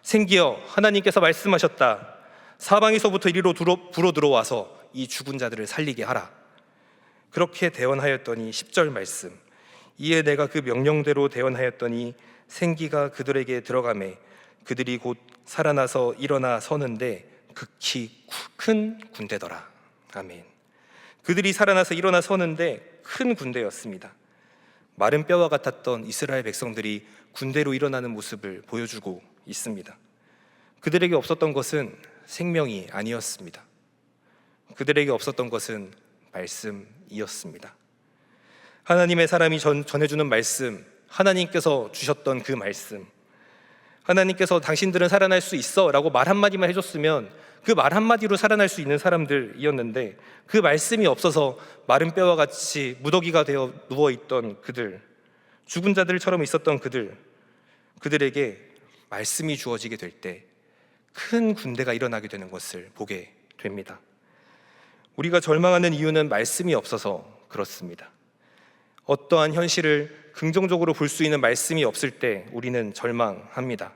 Speaker 4: 생기여 하나님께서 말씀하셨다. 사방에서부터 이리로 불어 들어와서 이 죽은 자들을 살리게 하라. 그렇게 대언하였더니 10절 말씀. 이에 내가 그 명령대로 대언하였더니 생기가 그들에게 들어가매 그들이 곧 살아나서 일어나 서는데 극히 큰 군대더라. 아멘. 그들이 살아나서 일어나 서는데 큰 군대였습니다. 마른 뼈와 같았던 이스라엘 백성들이 군대로 일어나는 모습을 보여주고 있습니다. 그들에게 없었던 것은 생명이 아니었습니다. 그들에게 없었던 것은 말씀이었습니다. 하나님의 사람이 전해주는 말씀, 하나님께서 주셨던 그 말씀, 하나님께서 당신들은 살아날 수 있어 라고 말 한마디만 해줬으면 그 말 한마디로 살아날 수 있는 사람들이었는데 그 말씀이 없어서 마른 뼈와 같이 무더기가 되어 누워있던 그들, 죽은 자들처럼 있었던 그들에게 말씀이 주어지게 될 때 큰 군대가 일어나게 되는 것을 보게 됩니다. 우리가 절망하는 이유는 말씀이 없어서 그렇습니다. 어떠한 현실을 긍정적으로 볼 수 있는 말씀이 없을 때 우리는 절망합니다.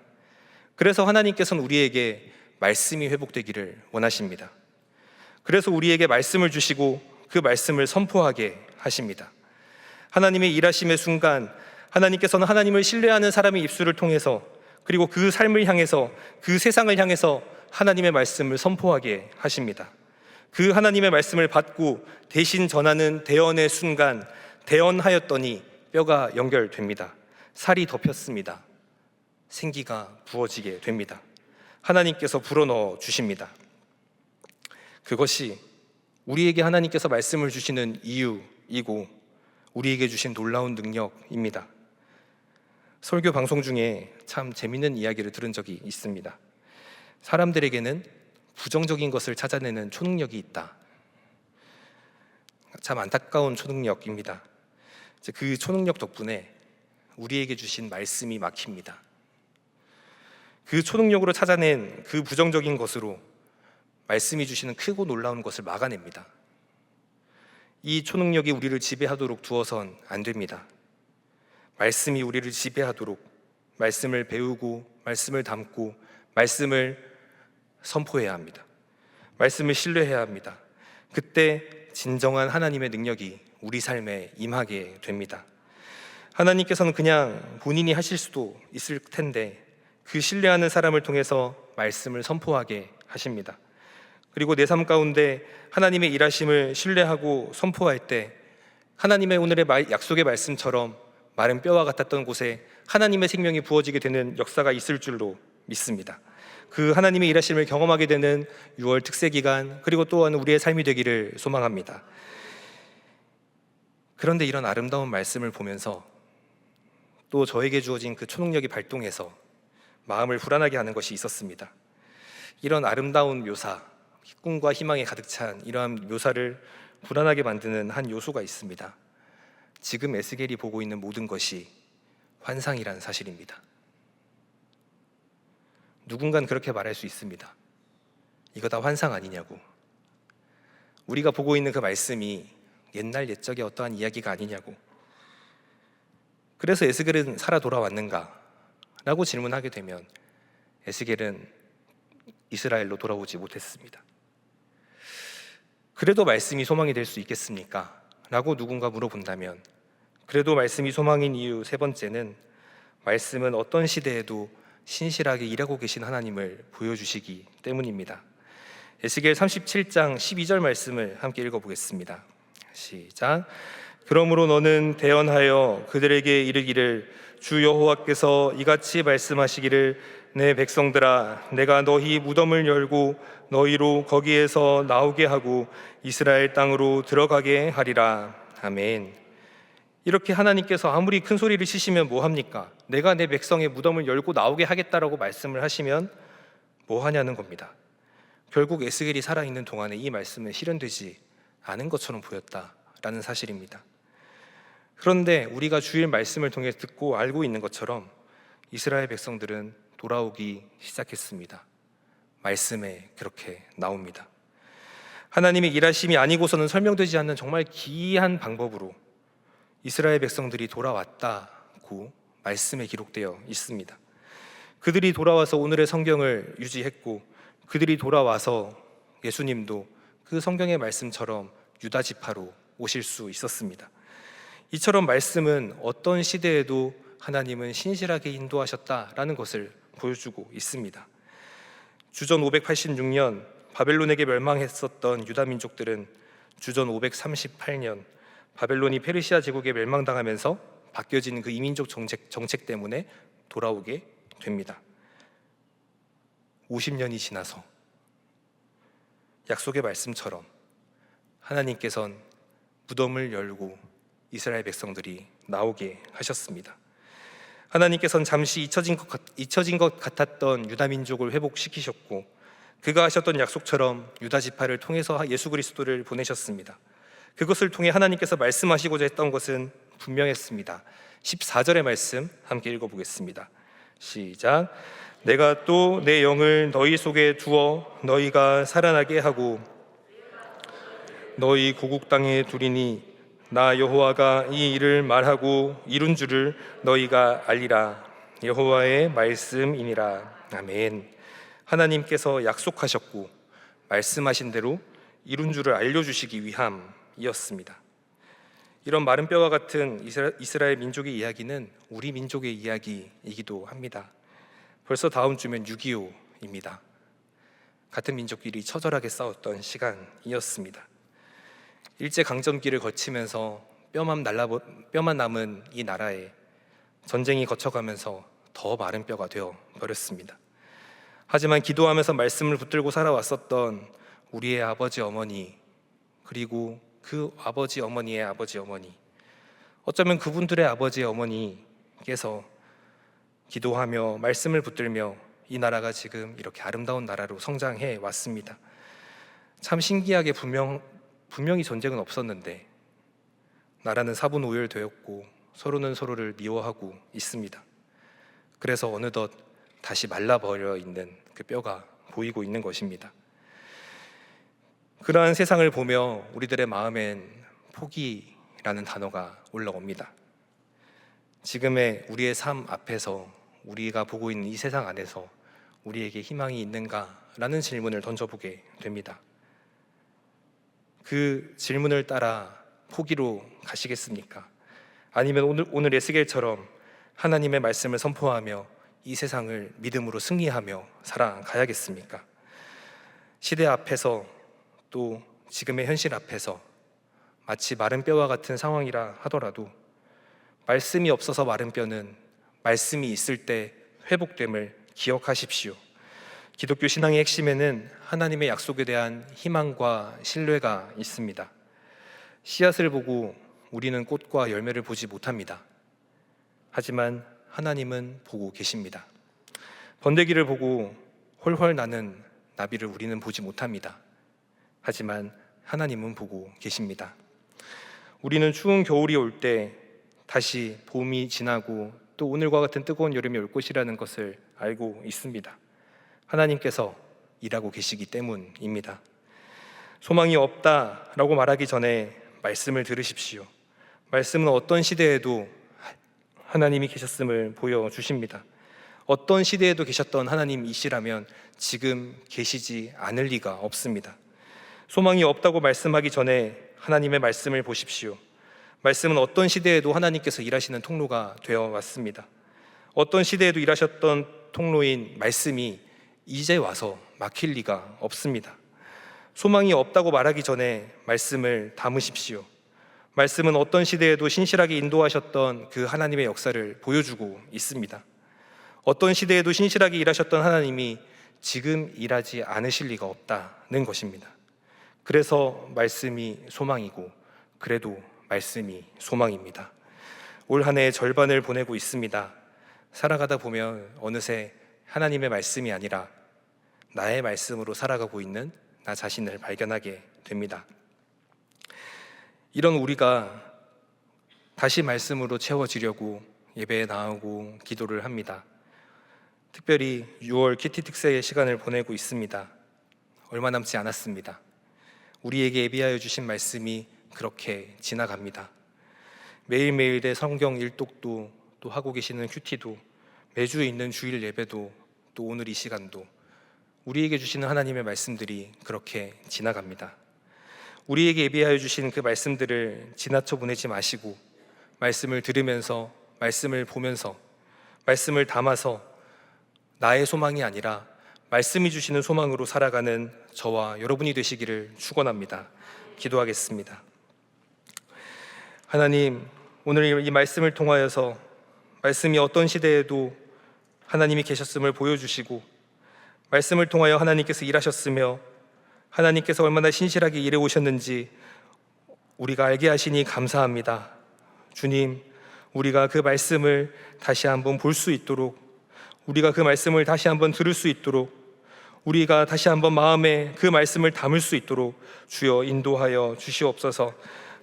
Speaker 4: 그래서 하나님께서는 우리에게 말씀이 회복되기를 원하십니다. 그래서 우리에게 말씀을 주시고 그 말씀을 선포하게 하십니다. 하나님의 일하심의 순간 하나님께서는 하나님을 신뢰하는 사람의 입술을 통해서 그리고 그 삶을 향해서 그 세상을 향해서 하나님의 말씀을 선포하게 하십니다. 그 하나님의 말씀을 받고 대신 전하는 대언의 순간 대언하였더니 뼈가 연결됩니다. 살이 덮였습니다. 생기가 부어지게 됩니다. 하나님께서 불어넣어 주십니다. 그것이 우리에게 하나님께서 말씀을 주시는 이유이고 우리에게 주신 놀라운 능력입니다. 설교 방송 중에 참 재밌는 이야기를 들은 적이 있습니다. 사람들에게는 부정적인 것을 찾아내는 초능력이 있다. 참 안타까운 초능력입니다. 그 초능력 덕분에 우리에게 주신 말씀이 막힙니다. 그 초능력으로 찾아낸 그 부정적인 것으로 말씀이 주시는 크고 놀라운 것을 막아냅니다. 이 초능력이 우리를 지배하도록 두어선 안 됩니다. 말씀이 우리를 지배하도록 말씀을 배우고 말씀을 담고 말씀을 선포해야 합니다. 말씀을 신뢰해야 합니다. 그때 진정한 하나님의 능력이 우리 삶에 임하게 됩니다. 하나님께서는 그냥 본인이 하실 수도 있을 텐데 그 신뢰하는 사람을 통해서 말씀을 선포하게 하십니다. 그리고 내 삶 가운데 하나님의 일하심을 신뢰하고 선포할 때 하나님의 오늘의 약속의 말씀처럼 마른 뼈와 같았던 곳에 하나님의 생명이 부어지게 되는 역사가 있을 줄로 믿습니다. 그 하나님의 일하심을 경험하게 되는 6월 특세 기간 그리고 또한 우리의 삶이 되기를 소망합니다. 그런데 이런 아름다운 말씀을 보면서 또 저에게 주어진 그 초능력이 발동해서 마음을 불안하게 하는 것이 있었습니다. 이런 아름다운 묘사, 꿈과 희망에 가득 찬 이러한 묘사를 불안하게 만드는 한 요소가 있습니다. 지금 에스겔이 보고 있는 모든 것이 환상이라는 사실입니다. 누군가는 그렇게 말할 수 있습니다. 이거 다 환상 아니냐고. 우리가 보고 있는 그 말씀이 옛날 옛적의 어떠한 이야기가 아니냐고. 그래서 에스겔은 살아 돌아왔는가? 라고 질문하게 되면 에스겔은 이스라엘로 돌아오지 못했습니다. 그래도 말씀이 소망이 될 수 있겠습니까? 라고 누군가 물어본다면, 그래도 말씀이 소망인 이유 세 번째는, 말씀은 어떤 시대에도 신실하게 일하고 계신 하나님을 보여주시기 때문입니다. 에스겔 37장 12절 말씀을 함께 읽어보겠습니다. 시작. 그러므로 너는 대언하여 그들에게 이르기를, 주 여호와께서 이같이 말씀하시기를, 내 백성들아, 내가 너희 무덤을 열고 너희로 거기에서 나오게 하고 이스라엘 땅으로 들어가게 하리라. 아멘. 이렇게 하나님께서 아무리 큰 소리를 치시면 뭐합니까? 내가 내 백성의 무덤을 열고 나오게 하겠다라고 말씀을 하시면 뭐 하냐는 겁니다. 결국 에스겔이 살아있는 동안에 이 말씀은 실현되지 않은 것처럼 보였다라는 사실입니다. 그런데 우리가 주일 말씀을 통해 듣고 알고 있는 것처럼 이스라엘 백성들은 돌아오기 시작했습니다. 말씀에 그렇게 나옵니다. 하나님의 일하심이 아니고서는 설명되지 않는 정말 기이한 방법으로 이스라엘 백성들이 돌아왔다고 말씀에 기록되어 있습니다. 그들이 돌아와서 오늘의 성경을 유지했고, 그들이 돌아와서 예수님도 그 성경의 말씀처럼 유다 지파로 오실 수 있었습니다. 이처럼 말씀은 어떤 시대에도 하나님은 신실하게 인도하셨다라는 것을 보여주고 있습니다. 주전 586년 바벨론에게 멸망했었던 유다 민족들은 주전 538년 바벨론이 페르시아 제국에 멸망당하면서 바뀌어진 그 이민족 정책 때문에 돌아오게 됩니다. 50년이 지나서 약속의 말씀처럼 하나님께서는 무덤을 열고 이스라엘 백성들이 나오게 하셨습니다. 하나님께서는 잠시 잊혀진 것 같았던 유다 민족을 회복시키셨고, 그가 하셨던 약속처럼 유다 지파를 통해서 예수 그리스도를 보내셨습니다. 그것을 통해 하나님께서 말씀하시고자 했던 것은 분명했습니다. 14절의 말씀 함께 읽어보겠습니다. 시작. 내가 또 내 영을 너희 속에 두어 너희가 살아나게 하고 너희 고국 땅에 두리니 나 여호와가 이 일을 말하고 이룬 줄을 너희가 알리라. 여호와의 말씀이니라. 아멘. 하나님께서 약속하셨고 말씀하신 대로 이룬 줄을 알려주시기 위함이었습니다. 이런 마른 뼈와 같은 이스라엘 민족의 이야기는 우리 민족의 이야기이기도 합니다. 벌써 다음 주면 6.25입니다. 같은 민족끼리 처절하게 싸웠던 시간이었습니다. 일제강점기를 거치면서 뼈만 남은 이 나라에 전쟁이 거쳐가면서 더 마른 뼈가 되어 버렸습니다. 하지만 기도하면서 말씀을 붙들고 살아왔었던 우리의 아버지 어머니, 그리고 그 아버지 어머니의 아버지 어머니, 어쩌면 그분들의 아버지 어머니께서 기도하며 말씀을 붙들며 이 나라가 지금 이렇게 아름다운 나라로 성장해 왔습니다. 참 신기하게 분명히 전쟁은 없었는데 나라는 사분오열되었고 서로는 서로를 미워하고 있습니다. 그래서 어느덧 다시 말라버려 있는 그 뼈가 보이고 있는 것입니다. 그러한 세상을 보며 우리들의 마음엔 포기라는 단어가 올라옵니다. 지금의 우리의 삶 앞에서, 우리가 보고 있는 이 세상 안에서 우리에게 희망이 있는가라는 질문을 던져보게 됩니다. 그 질문을 따라 포기로 가시겠습니까? 아니면 오늘 에스겔처럼 하나님의 말씀을 선포하며 이 세상을 믿음으로 승리하며 살아가야겠습니까? 시대 앞에서, 또 지금의 현실 앞에서 마치 마른 뼈와 같은 상황이라 하더라도 말씀이 없어서 마른 뼈는 말씀이 있을 때 회복됨을 기억하십시오. 기독교 신앙의 핵심에는 하나님의 약속에 대한 희망과 신뢰가 있습니다. 씨앗을 보고 우리는 꽃과 열매를 보지 못합니다. 하지만 하나님은 보고 계십니다. 번데기를 보고 헐헐 나는 나비를 우리는 보지 못합니다. 하지만 하나님은 보고 계십니다. 우리는 추운 겨울이 올 때 다시 봄이 지나고 또 오늘과 같은 뜨거운 여름이 올 것이라는 것을 알고 있습니다. 하나님께서 일하고 계시기 때문입니다. 소망이 없다라고 말하기 전에 말씀을 들으십시오. 말씀은 어떤 시대에도 하나님이 계셨음을 보여주십니다. 어떤 시대에도 계셨던 하나님이시라면 지금 계시지 않을 리가 없습니다. 소망이 없다고 말씀하기 전에 하나님의 말씀을 보십시오. 말씀은 어떤 시대에도 하나님께서 일하시는 통로가 되어 왔습니다. 어떤 시대에도 일하셨던 통로인 말씀이 이제 와서 막힐 리가 없습니다. 소망이 없다고 말하기 전에 말씀을 담으십시오. 말씀은 어떤 시대에도 신실하게 인도하셨던 그 하나님의 역사를 보여주고 있습니다. 어떤 시대에도 신실하게 일하셨던 하나님이 지금 일하지 않으실 리가 없다는 것입니다. 그래서 말씀이 소망이고, 그래도 말씀이 소망입니다. 올 한 해의 절반을 보내고 있습니다. 살아가다 보면 어느새 하나님의 말씀이 아니라 나의 말씀으로 살아가고 있는 나 자신을 발견하게 됩니다. 이런 우리가 다시 말씀으로 채워지려고 예배에 나오고 기도를 합니다. 특별히 6월 키티 특세의 시간을 보내고 있습니다. 얼마 남지 않았습니다. 우리에게 예비하여 주신 말씀이 그렇게 지나갑니다. 매일매일의 성경 일독도 또 하고 계시는 큐티도, 매주 있는 주일 예배도, 또 오늘 이 시간도 우리에게 주시는 하나님의 말씀들이 그렇게 지나갑니다. 우리에게 예비하여 주신 그 말씀들을 지나쳐 보내지 마시고 말씀을 들으면서, 말씀을 보면서, 말씀을 담아서 나의 소망이 아니라 말씀이 주시는 소망으로 살아가는 저와 여러분이 되시기를 축원합니다. 기도하겠습니다. 하나님, 오늘 이 말씀을 통하여서 말씀이 어떤 시대에도 하나님이 계셨음을 보여주시고, 말씀을 통하여 하나님께서 일하셨으며 하나님께서 얼마나 신실하게 일해 오셨는지 우리가 알게 하시니 감사합니다. 주님, 우리가 그 말씀을 다시 한번 볼 수 있도록, 우리가 그 말씀을 다시 한번 들을 수 있도록, 우리가 다시 한번 마음에 그 말씀을 담을 수 있도록 주여 인도하여 주시옵소서.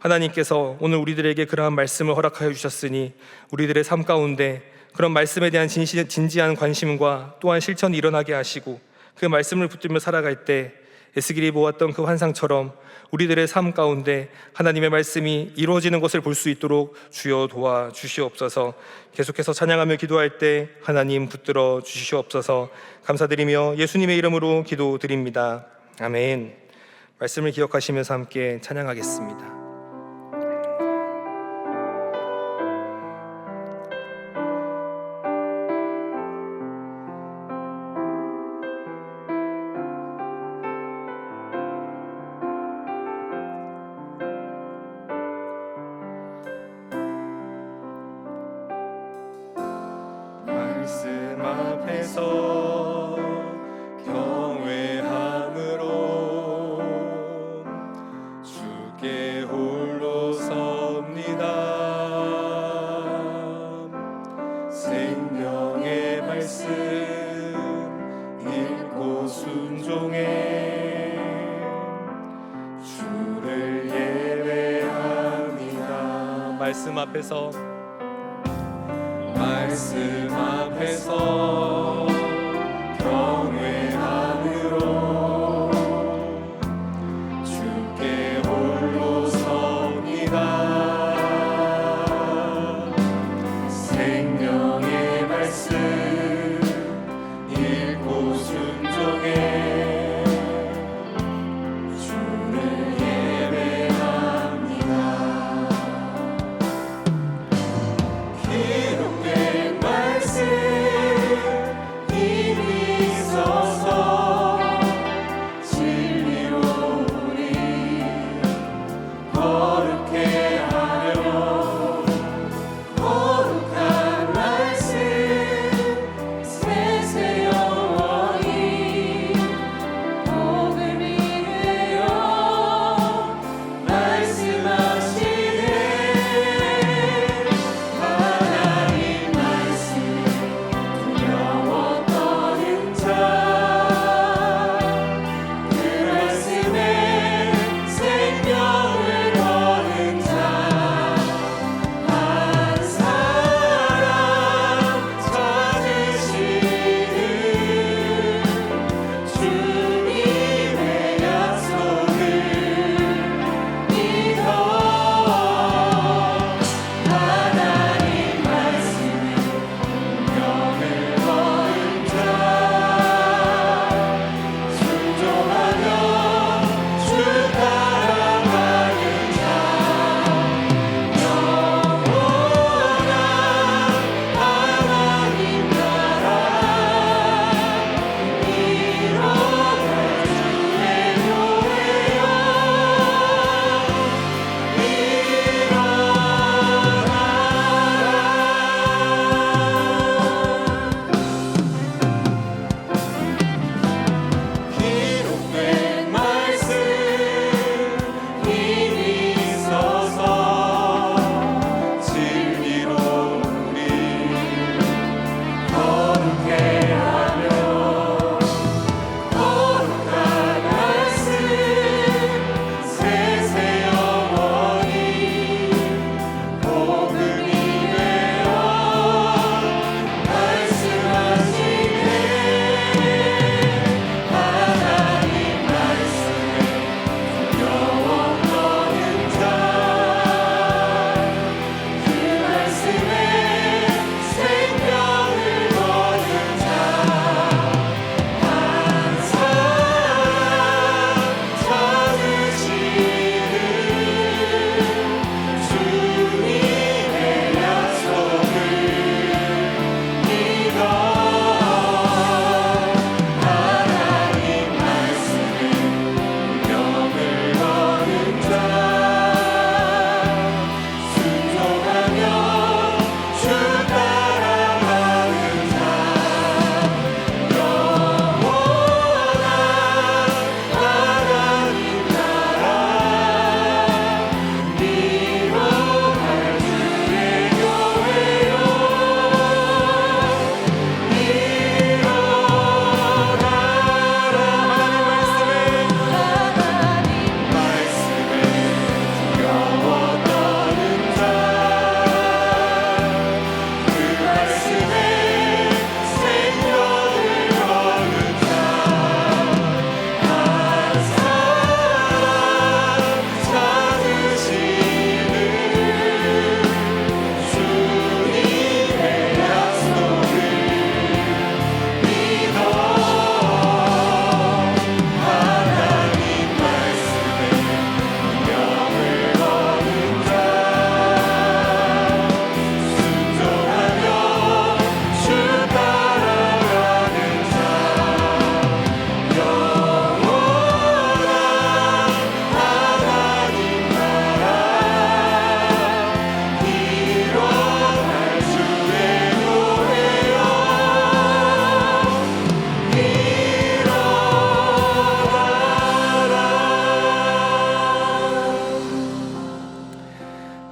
Speaker 4: 하나님께서 오늘 우리들에게 그러한 말씀을 허락하여 주셨으니 우리들의 삶 가운데 그런 말씀에 대한 진지한 관심과 또한 실천이 일어나게 하시고, 그 말씀을 붙들며 살아갈 때 에스겔이 보았던 그 환상처럼 우리들의 삶 가운데 하나님의 말씀이 이루어지는 것을 볼 수 있도록 주여 도와주시옵소서. 계속해서 찬양하며 기도할 때 하나님 붙들어 주시옵소서. 감사드리며 예수님의 이름으로 기도드립니다. 아멘. 말씀을 기억하시면서 함께 찬양하겠습니다. 말씀 앞에서 경외함으로 주께 홀로 섭니다. 생명의 말씀 읽고 순종해 주를 예배합니다. 말씀 앞에서 경외함으로 주께 홀로 섭니다. 생명의 말씀 읽고 순종해 주를 예배합니다. 기록된 말씀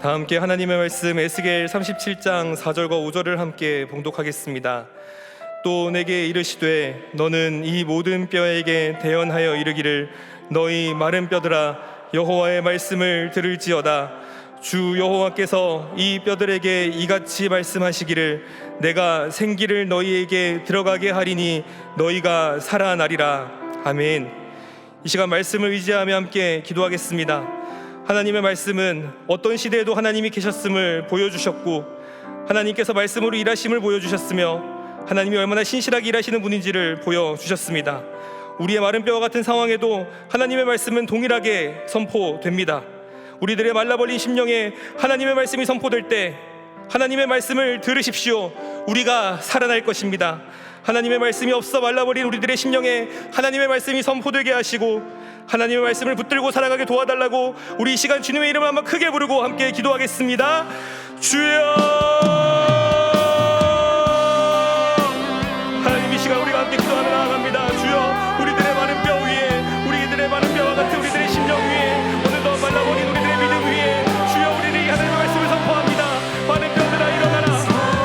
Speaker 4: 다 함께 하나님의 말씀 에스겔 37장 4절과 5절을 함께 봉독하겠습니다. 또 내게 이르시되 너는 이 모든 뼈에게 대언하여 이르기를 너희 마른 뼈들아 여호와의 말씀을 들을지어다. 주 여호와께서 이 뼈들에게 이같이 말씀하시기를 내가 생기를 너희에게 들어가게 하리니 너희가 살아나리라. 아멘. 이 시간 말씀을 의지하며 함께 기도하겠습니다. 하나님의 말씀은 어떤 시대에도 하나님이 계셨음을 보여주셨고 하나님께서 말씀으로 일하심을 보여주셨으며 하나님이 얼마나 신실하게 일하시는 분인지를 보여주셨습니다. 우리의 마른 뼈와 같은 상황에도 하나님의 말씀은 동일하게 선포됩니다. 우리들의 말라버린 심령에 하나님의 말씀이 선포될 때 하나님의 말씀을 들으십시오. 우리가 살아날 것입니다. 하나님의 말씀이 없어 말라버린 우리들의 심령에 하나님의 말씀이 선포되게 하시고 하나님의 말씀을 붙들고 살아가게 도와달라고 우리 이 시간 주님의 이름을 한번 크게 부르고 함께 기도하겠습니다. 주여, 하나님 이 시간 우리가 함께 기도하며 나아갑니다. 주여, 우리들의 마른 뼈 위에 우리들의 마른 뼈와 같은 우리들의 심령 위에 오늘도 말라버린 우리들의 믿음 위에 주여 우리들이 하나님의 말씀을 선포합니다. 마른 뼈들아 일어나라.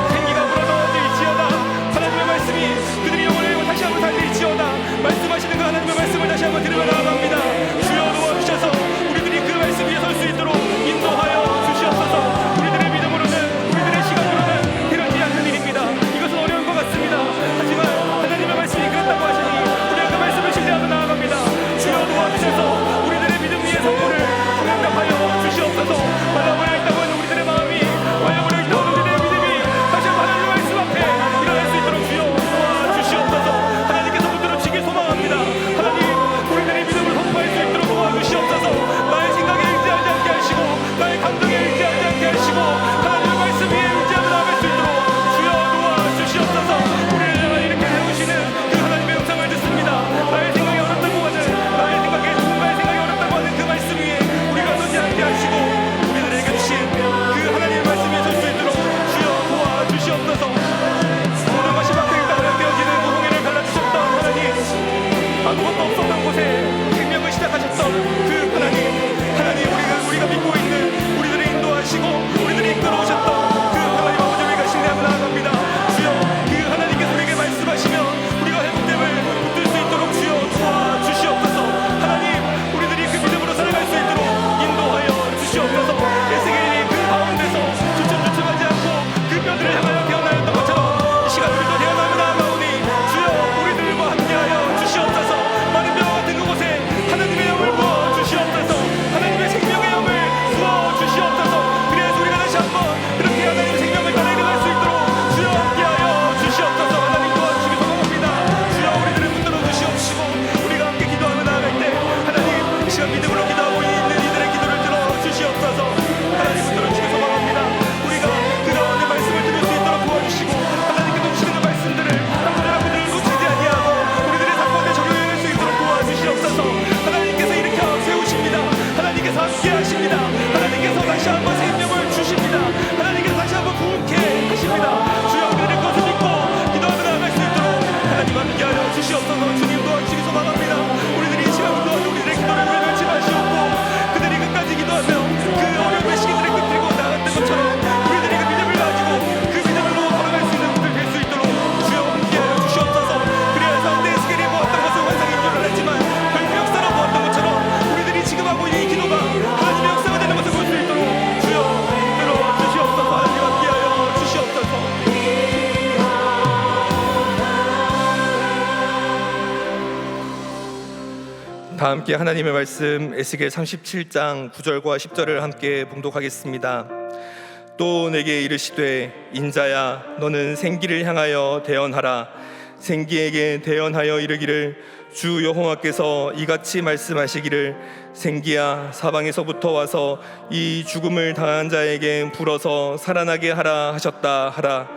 Speaker 4: 생기가 불어넣어질지어다. 하나님의 말씀이 그들의 영혼을 다시 한번 살릴지어다. 말씀하시는 그 하나님의 말씀을 다시 한번 들으며 나아갑니다. 주여 도와주셔서 우리들이 그 말씀 위에 설 수 있도록 인도하여 주시옵소서. 우리들의 믿음으로는 우리들의 시간으로는 되지 않는 일입니다. 이것은 어려운 것 같습니다. 하지만 하나님의 말씀이 그렇다고 하시니 우리가 그 말씀을 신뢰하며 나아갑니다. 주여 도와주셔서 우리들의 믿음 위에 선포를 응답하여 주시옵소서. 말라버려 있다고 하는 우리들의 마음이 말라버려 있다고 하는 우리들의 믿음이 다시 한번 하나님의 말씀 앞에 일어날 수 있도록 주여 도와주시옵소서. 하나님께서 붙들어주시길 소망합니다. 하나님 우리들의 믿음을 선포할 수 있도록 도와주시옵소서. 나의 생각에 의지하지 않게 하시고 나의 감정에 의지하지 않게 하시고 하나님의 말씀 위에 의지하며 나아갈 수 있도록 주여 도와주시옵소서. 우리를 향해 이렇게 세우시는 그 하나님의 음성을 듣습니다. 나의 생각이 어렵다고 하는 나의 생각이 어렵다고 하는 그 말씀 위에 우리가 서지 않게 하시고 우리들에게 주신 그 하나님의 말씀 위에 설 수 있도록 주여 도와주시옵소서. 모든 것이 막대기따라 되어지는 그 홍해를 갈라주셨던 하나님, 아무것도 없었던 곳에 생명을 시작하셨던 그 하나님 우리가 믿고 있는 우리들을 인도하시고 우리들을 이끌어오셨던 그 하나님 아버지 우리가 신뢰하며 나아갑니다. 주여 그 하나님께서 우리에게 말씀하시면 우리가 회복됨을 붙들 수 있도록 주여 도와주시옵소서. 하나님 우리들이 그 믿음으로 살아갈 수 있도록 인도하여 주시옵소서. 에스겔이 그 가운데서 주춤주춤하지 않고 그 뼈들을 향하여 태어나였던 것처럼 이 시간 우리도 태어나며 나아가오니 주여 우리들과 함께하여 주시옵소서. 마른 뼈와 같은 그곳에 하나님의 영을 부어 주시옵소서. 하나님의 생명의 영을 부어 주시옵소서. 그래서 우리가 다시 한번 그렇게 하나님의 생명을 따라 일어날 수 있도록 주여 함께하여 주시옵소서. 하나님 도와주시기 소망합니다. 주여 우리들을 붙들어 주시옵시고 우리가 함께 기도하며 나아갈 때 하나님 이 시간 믿음으로 기도하고 있는 이들의 기도를 들어 주시옵소서. 하나님 붙들어 주시기 소망합니다. 우리가 그 가운데 말씀을 들을 수 있도록 도와주시고 하나님께서 주시는 그 말씀들을 한번이라 그들을 놓치지 아니하고 우리들의 사건에 적용할 수 있도록 도와주시옵소서. 하나님께서 일으켜 세우십니다. 하나님께서 함께 하십니다. 하나님께서 다시 한번 생명을 주십니다. 하나님께서 다시 한번 부흥케 하십니다. 주여 우리들의 것을 믿고 기도하며 나아갈 수 있도록 하나님 함께하여 주시옵소서. 주님 도와주시기 소망합니다. 우리들이 이 시간 기도하는 우리들의 기도를 외면치 마시옵고 그들이 끝까지 기도하며 그 어려운 시기들을 끝들고 나갔던 것처럼 우리들이 그 믿음을 가지고 그 믿음으로 걸어갈 수 있는 분들 될 수 있도록 주여 함께하여 주시옵소서. 그래서 그때 에스겔이 보았던 것은 환상인 줄 알았지만 결국 역사로 보았던 것처럼 우리들이 지금 하고 있는 이 기도가 하나님의 역사가 되는 것을 볼 수 있도록 주여 들어주시옵소서. 하나님 함께하여 주시옵소서. 다 함께 하나님의 말씀 에스겔 37장 9절과 10절을 함께 봉독하겠습니다. 또 내게 이르시되 인자야 너는 생기를 향하여 대언하라. 생기에게 대언하여 이르기를 주 여호와께서 이같이 말씀하시기를 생기야 사방에서부터 와서 이 죽음을 당한 자에게 불어서 살아나게 하라 하셨다 하라.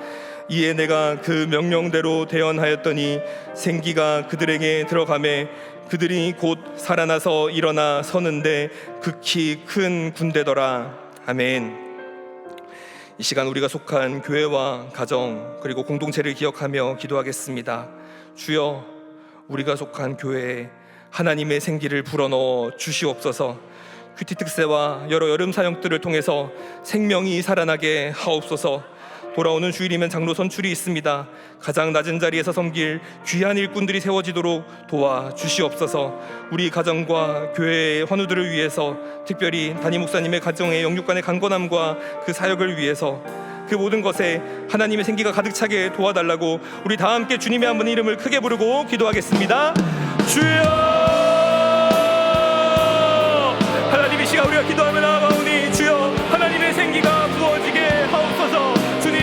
Speaker 4: 이에 내가 그 명령대로 대언하였더니 생기가 그들에게 들어가매 그들이 곧 살아나서 일어나 서는데 극히 큰 군대더라. 아멘. 이 시간 우리가 속한 교회와 가정 그리고 공동체를 기억하며 기도하겠습니다. 주여 우리가 속한 교회에 하나님의 생기를 불어넣어 주시옵소서. 큐티 특세와 여러 여름 사역들을 통해서 생명이 살아나게 하옵소서. 돌아오는 주일이면 장로 선출이 있습니다. 가장 낮은 자리에서 섬길 귀한 일꾼들이 세워지도록 도와주시옵소서. 우리 가정과 교회의 환우들을 위해서, 특별히 담임 목사님의 가정의 영육간의 강건함과 그 사역을 위해서, 그 모든 것에 하나님의 생기가 가득 차게 도와달라고 우리 다 함께 주님의 한 분의 이름을 크게 부르고 기도하겠습니다. 주여! 하나님, 이 시간 우리가 기도하며 나아가오니 주여, 하나님의 생기가 부어지게 하옵소서. 주님,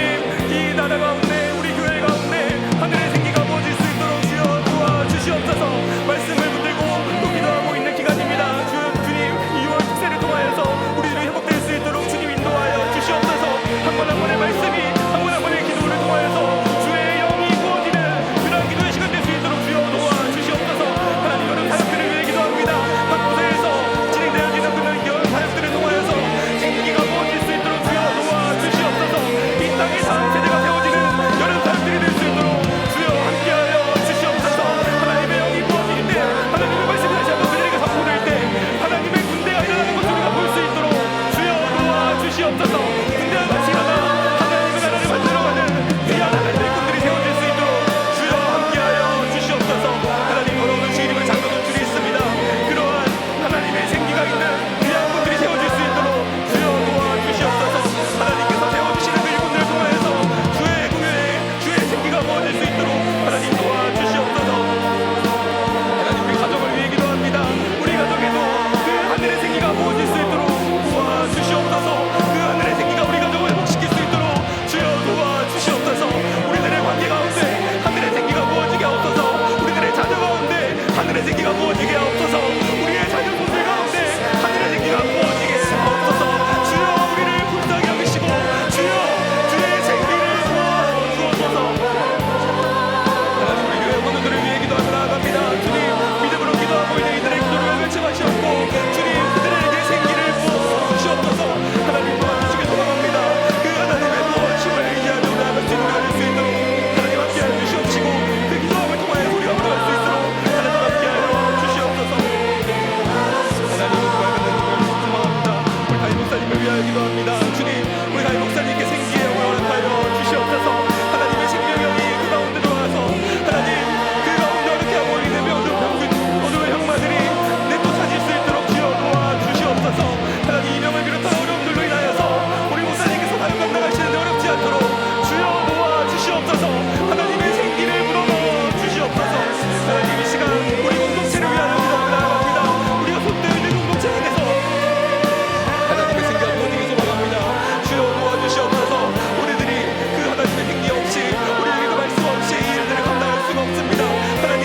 Speaker 4: 이 나라 가운데, 우리 교회 가운데 하늘의 생기가 부어질 수 있도록 주여 도와주시옵소서. 말씀을 붙들고 또 기도하고 있는 기간입니다. 주님, 2월 특세를 통하여서 우리들이 회복될 수 있도록 주님 인도하여 주시옵소서. 한 번 한 번의 말씀이, 한 번 한 번의 기도를 통하여서 주의 영이 부어지는 그런 기도의 시간 될 수 있도록 주여 도와주시옵소서. 하나님, 여름 사역들을 위해 기도합니다. 각 곳에서 진행되어지는 그런 여름 사역들을 통하여서 생기가 부어질 수 있도록 주여 도와주시옵소서. 이 땅의 다음 세대가 세워지는 여름 사역들이 될 수 있도록 주여 함께하여 주시옵소서. 하나님의 영이 부어질 때, 하나님의 말씀이 다시 한번 그들에게 선포될 때 하나님의 군대가 일어나는 것을 우리가 볼 수 있도록 주여 도와주시옵소서. 군대가 같이 일어나 하나님의 나라를 만들어가는 귀한 하나님의 군들이 세워질 수 있도록 주여 함께하여 주시옵소서. 하나님, 걸어오는 주일임을 장로 선출이 있습니다. 그러한 하나님의 생기가 있는 귀한 군들이 세워질 수 있도록 주여 도와주시옵소서. 하나님께서 세워주시는 그 일꾼들을 통하여서 주의 교회에 주의 생기가 부어질 수 있도록 하나님 도와주시옵소서. 하나님, 우리 가정을 위해 기도합니다. 우리 가정에도 그 하늘의 생기가 부어질 수 있도록 도와주시옵소서. 그 하늘의 생기가 우리 가정을 회복시킬 수 있도록 주여 도와주시옵소서. 우리들의 관계 가운데 하늘의 생기가 부어지게 하옵소서. 우리들의 자녀 가운데 하늘의 생기가 부어지게 하옵소서. 우리의 자녀분들 가운데 하늘의 생기가 부어지게 하옵소서. 주여, 우리를 불쌍히 여기시고 주여, 주의 생기를 부어주옵소서. 하나님, 우리 교회 원우들을 위해 기도하며 나아갑니다. 주님, 믿음으로 기도하고 있는 이들의 기도를 외쳐마시옵고 주님, 그들에게 생기를 부어주시옵소서. 하나님, 도와주시길 소망합니다. 그 하나님의 도와주심을 의지하며 나아갈 수 있는 우리가 될 수 있도록 하나님 함께하여 주시옵시고, 그 기도함을 통하여 우리가 걸어갈 수 있도록 하나님 함께하여 주시옵소서. 하나님, 누가 갖는 것을 소망합니다. 우리 다임 목사님을 위하여 기도합니다. 주님, 우리 다임 목사님께 생기의 영을 허락하여 주시옵소서. 하나님의 생명의 영이 그 가운데 들어와서 하나님, 그 가운데 어렵게 하고 있는 병든 어둠의 형마들이 내또 찾을 수 있도록 주여 도와주시옵소서. 하나님, 이 병을 비롯한 어려움들로 인하여서 우리 목사님께서 사역 감당하시는데 어렵지 않도록 주여 도와주시옵소서. 하나님의 생기를 불어넣어 주시옵소서. 하나님, 이 시간 우리 공동체를 위하여 기도하며 나아갑니다. 우리가 손대어 있는 공동체 안에서 하나님의 생기가 부어지기 소망합니다. 주여 도와주시옵소서. 우리들이 그 하나님의 생기 없이, 우리에게 그 말씀 없이 이 일들을 감당할 수가 없습니다. 하나님,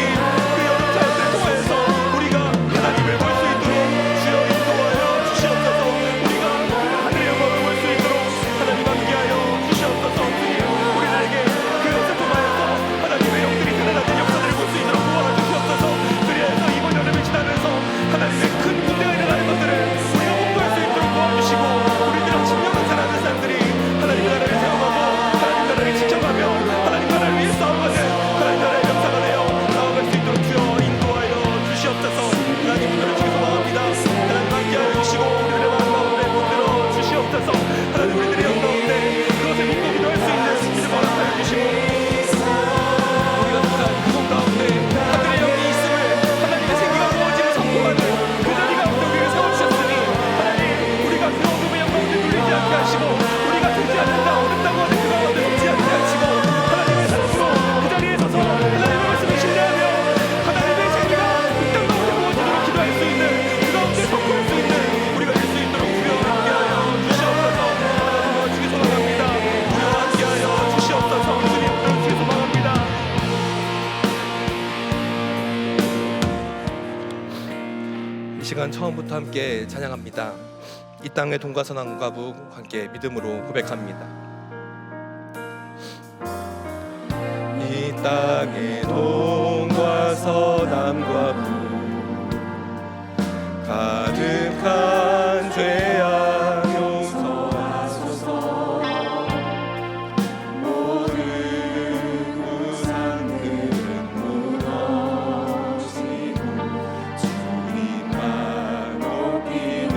Speaker 4: 그 여름 사역들을 통하여서 우리가 하나님을 볼 수 있도록 주여 인도하여 주시옵소서. 우리가 그 하늘의 영광을 볼 수 있도록 하나님 함께하여 주시옵소서. 주님, 우리들에게 그것을 통하여서 하나님의 영들이 드러나는 역사들을 볼 수 있도록 도와주시옵소서. 그리하여서 이번 여름을 지나면서 하나님의 큰 군대가 일어나는 것들을 우리가 목도할 수 있도록 도와주시고, 우리들은 신명한 사랑하는 사람들이 하나님 나라를 세워가고 하나님 나라를 지켜가며 하나님 나라를 위해 싸워가는 하나님 나라의 병사가 되어 나아갈 수 있도록 주여 인도하여 주시옵소서. 하나님, 오늘을 주기 소망합니다. 하나님 함께하여 주시고 우리들의 마음 가운데 붙들어 주시옵소서. 하나님, 우리들의 영 가운데 그것을 믿고 기도할 수 있는 믿음 허락하여 주시고, 우리가 속한 그곳 가운데 하늘의 영이 있음을 하나님의 생기가 부어지며 선포하는 그 자리 가운데 우리를 세워주셨으니 하나님, 우리가 그 어둠의 영 가운데 눌리지 않게 하시고, 우리가 되지 않는다 어렵다고 하는 그 가운데 놓지 않게 하시고, 하나님의 사랑으로 그 자리에 서서 하나님의 말씀을 신뢰하며 하나님의 생기가 이 땅 가운데 부어지도록 기도할 수 있는, 그 가운데 선포할 수 있는 우리가 될 수 있도록 주여 함께하여 주시옵소서. 하나님, 도와주기 소망합니다. 주여 함께하여 주시옵소서. 주님, 도와주기 소망합니다. 이 시간 처음부터 함께 찬양합니다. 이 땅의 동과 서남과 북 함께 믿음으로 고백합니다. 이 땅의 동과 서남과 북 가득한 죄악 용서하소서. 모든 우상들은 무너지고 주님만 높이는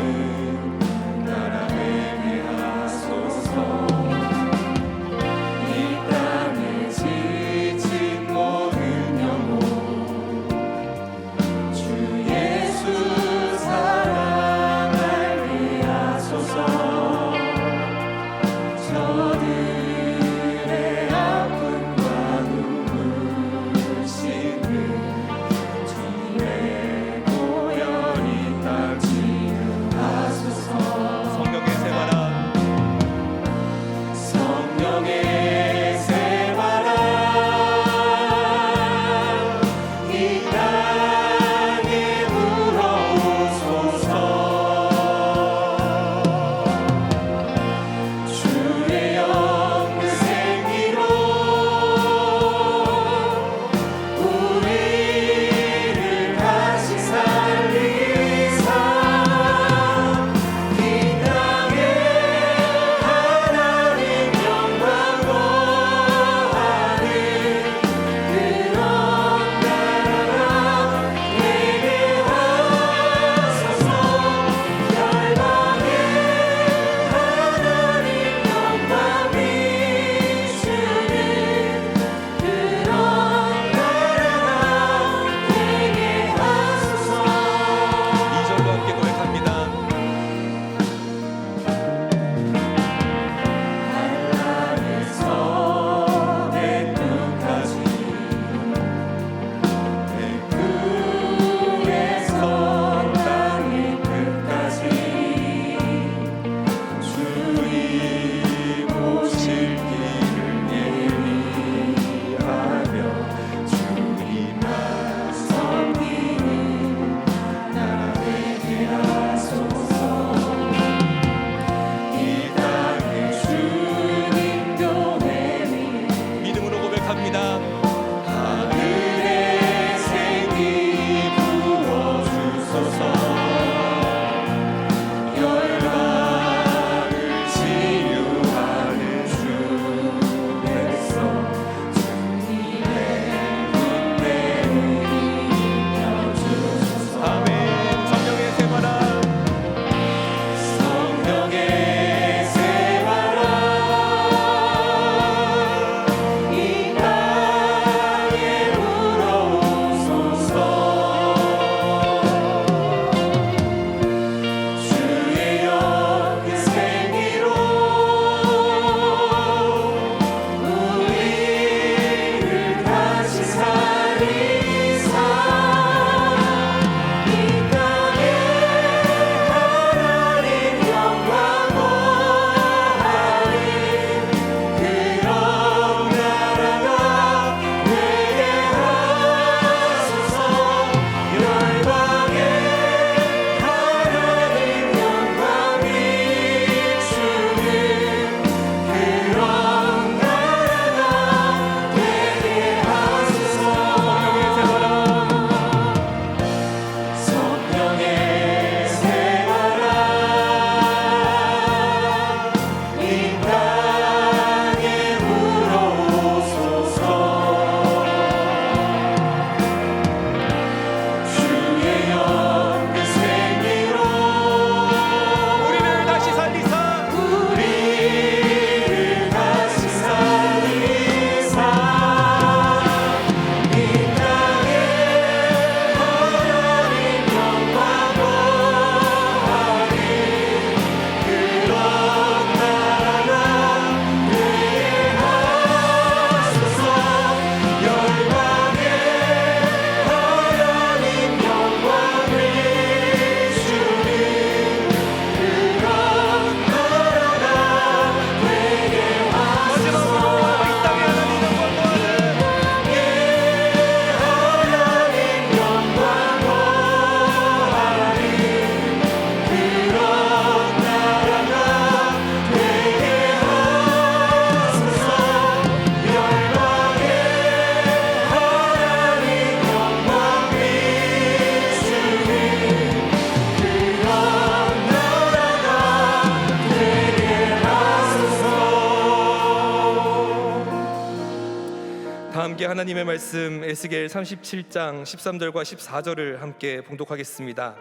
Speaker 4: 함께 하나님의 말씀 에스겔 37장 13절과 14절을 함께 봉독하겠습니다.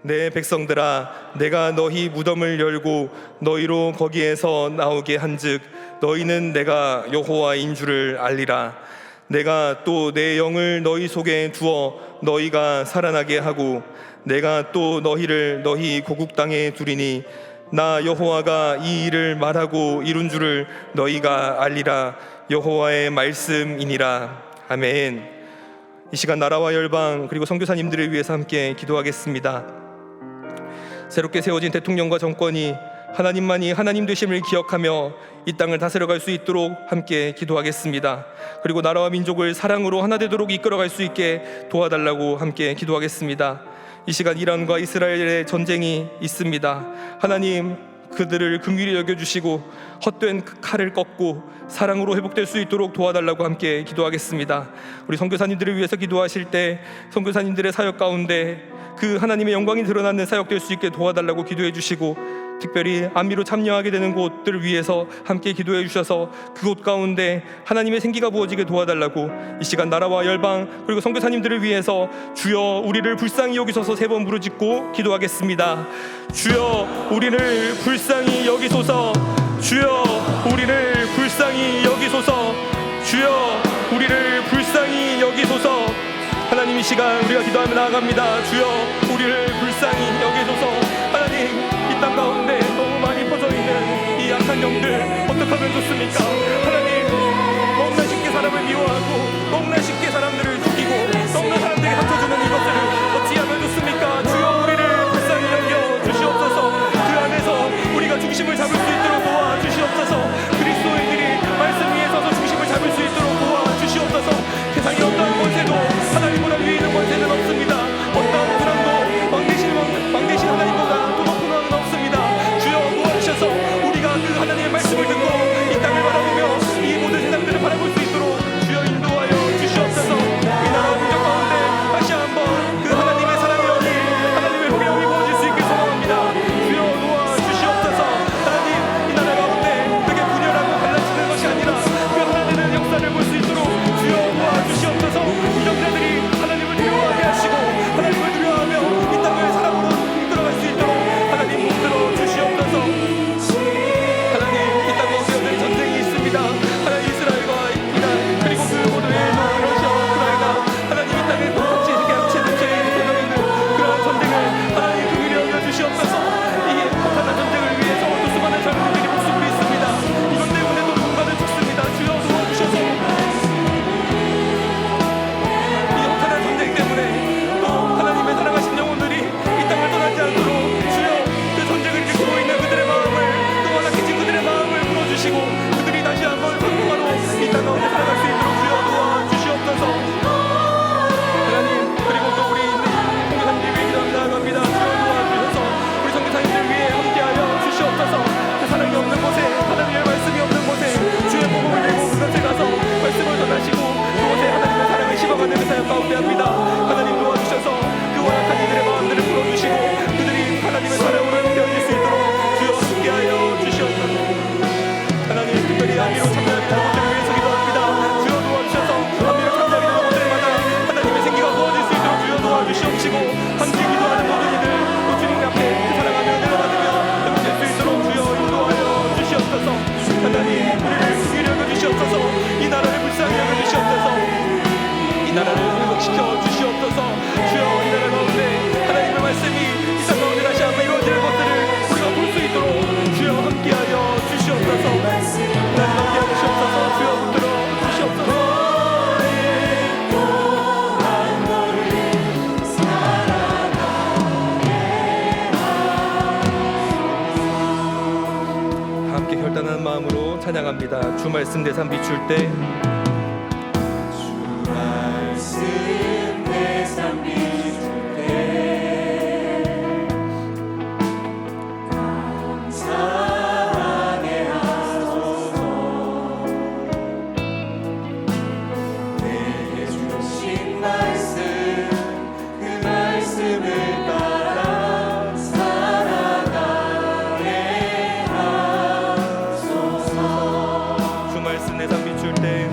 Speaker 4: 내 백성들아, 내가 너희 무덤을 열고 너희로 거기에서 나오게 한즉 너희는 내가 여호와인 줄을 알리라. 내가 또 내 영을 너희 속에 두어 너희가 살아나게 하고 내가 또 너희를 너희 고국 땅에 두리니 나 여호와가 이 일을 말하고 이룬 줄을 너희가 알리라. 여호와의 말씀이니라. 아멘. 이 시간 나라와 열방 그리고 선교사님들을 위해서 함께 기도하겠습니다. 새롭게 세워진 대통령과 정권이 하나님만이 하나님 되심을 기억하며 이 땅을 다스려갈 수 있도록 함께 기도하겠습니다. 그리고 나라와 민족을 사랑으로 하나 되도록 이끌어갈 수 있게 도와달라고 함께 기도하겠습니다. 이 시간 이란과 이스라엘의 전쟁이 있습니다. 하나님, 그들을 긍휼히 여겨주시고 헛된 칼을 꺾고 사랑으로 회복될 수 있도록 도와달라고 함께 기도하겠습니다. 우리 선교사님들을 위해서 기도하실 때 선교사님들의 사역 가운데 그 하나님의 영광이 드러나는 사역 될 수 있게 도와달라고 기도해 주시고, 특별히 안미로 참여하게 되는 곳들을 위해서 함께 기도해 주셔서 그곳 가운데 하나님의 생기가 부어지게 도와달라고 이 시간 나라와 열방 그리고 선교사님들을 위해서 주여 우리를 불쌍히 여기소서 3번 부르짖고 기도하겠습니다. 주여 우리를 불쌍히 여기소서. 주여 우리를 불쌍히 여기소서. 주여 우리를 불쌍히 여기소서. 하나님, 이 시간 우리가 기도하며 나아갑니다. 주여 우리를 불쌍히 여기소서. 하나님, 이 땅 가운데 너무 많이 퍼져있는 이 악한 영들 어떻게 하면 좋습니까? 하나님, 너무나 쉽게 사람을 미워하고 너무나 쉽게 사람들을 죽이고 너무나 사람들에게 상처주는 이것들을 어찌하면 좋습니까? 주여 우리를 불쌍히 여겨 주시옵소서. 그 안에서 우리가 중심을 잡을 수 있도록 도와주시옵소서. 그리스도인들이 말씀 위에 서서 중심을 잡을 수 있도록 도와주시옵소서. 세상에 어떠한 권세도 하나님보다 위에 있는 권세는 없습니다. 어떠한 사람도 왕 대신 하나님보다 더 높은 왕은 없습니다. 주여 도와주셔서 우리가 그 하나님의 말씀을 듣고 이 땅을 바라보며 이 모든 세상들을 바라볼 수 있도록 주여 인도하여 주시옵소서. 이 나라 민족 가운데 다시 한번 그 하나님의 사랑의 영이, 하나님의 복의 영이 부어질 수 있게 소망합니다. 주여 도와주시옵소서. 하나님, 이 나라 가운데 그게 분열하고 갈라지는 것이 아니라 그 하나님의 역사를 볼 수 있도록 주여 도와주시옵소서. 이 정자들이 하나님을 두려워하게 하시고 하나님을 두려워하며 이 땅을 사랑으로 이끌어갈 수 있도록 하나님 붙들어 주시옵소서. 하나님, 이 땅 가운데 전쟁이 있습니다. 하나님, 이스라엘과 이란 그리고 그 모두의 러시아와 우크라이나, 하나님 이 땅에 똑같이 함께하는 있는 그러한 전쟁을 하나님 긍휼히 여겨 주시옵소서. 이 폭탄한 전쟁을 위해서 또 수많은 젊은이들이 목숨을 잃습니다. 이것 때문에 또 누군가는 죽습니다. 주여 도와주셔서 이 혹한한 전쟁 때문에 또 하나님의 사랑하신 영혼들이 이 땅을 떠나지 않도록 주여 그 전쟁을 겪고 있는 그들의 마음을, 또 완악해진 그들의 마음을 풀어주시고 그들이 다시 한번 성공하러 이 땅 가운데 살아갈 수 있도록 주여 도와주시옵소서. 하나님, 그리고 또 우리 있는 선교사님들 위해 기도하며 나아갑니다. 주여 도와주셔서 우리 선교사님들 위해 함께하여 주시옵소서. 그 사랑이 없는 곳에, 하나님의 말씀이 없는 곳에 주의 복음을 들고 그곳에 가서 말씀을 전하시고 그곳에 하나님의 사랑을 시범하는 그 사역 가운데 합니다. 하나님 도와주셔서 그 완악한 이들의 마음들을 풀어주시고 그들이 하나님의 사랑으로 되어질 수 있도록 주여 함께하여 주시옵소서. 하나님, 특별히 안미로 참여하게 되는 것들을 위해서 기도합니다. 주여 도와주셔서 안미로 참여하게 되는 것들마다 하나님의 생기가 부어질 수 있도록 주여 도와주시옵시고 함께 기도하는 모든 이들 또 주님 앞에 사랑하며 내려받으며 회복될 수 있도록 주여 인도하여 주시옵소서. 하나님, 우리를 긍휼히 여겨 주시옵소서. 이 나라를 불쌍히 여겨 주시옵소서. 이 나라를 회복시켜 주시옵소서. 주여 이 나라 가운데 하나님의 말씀이 이 땅 가운데 다시 한번 이루어지는 것들을 우리가 볼 수 있도록 주여 함께하여 주시옵소서. 하나님 함께하여 주시옵소서. 주여 붙들어 주시옵소서. 함께 결단하는 마음으로 찬양합니다. 주 말씀 대상 비출 때
Speaker 2: 말씀 대상 비출 때 감사하게 하소서. 내게 주신 말씀, 그 말씀을 따라 살아가게 하소서.
Speaker 4: 주 말씀 대상 비출 때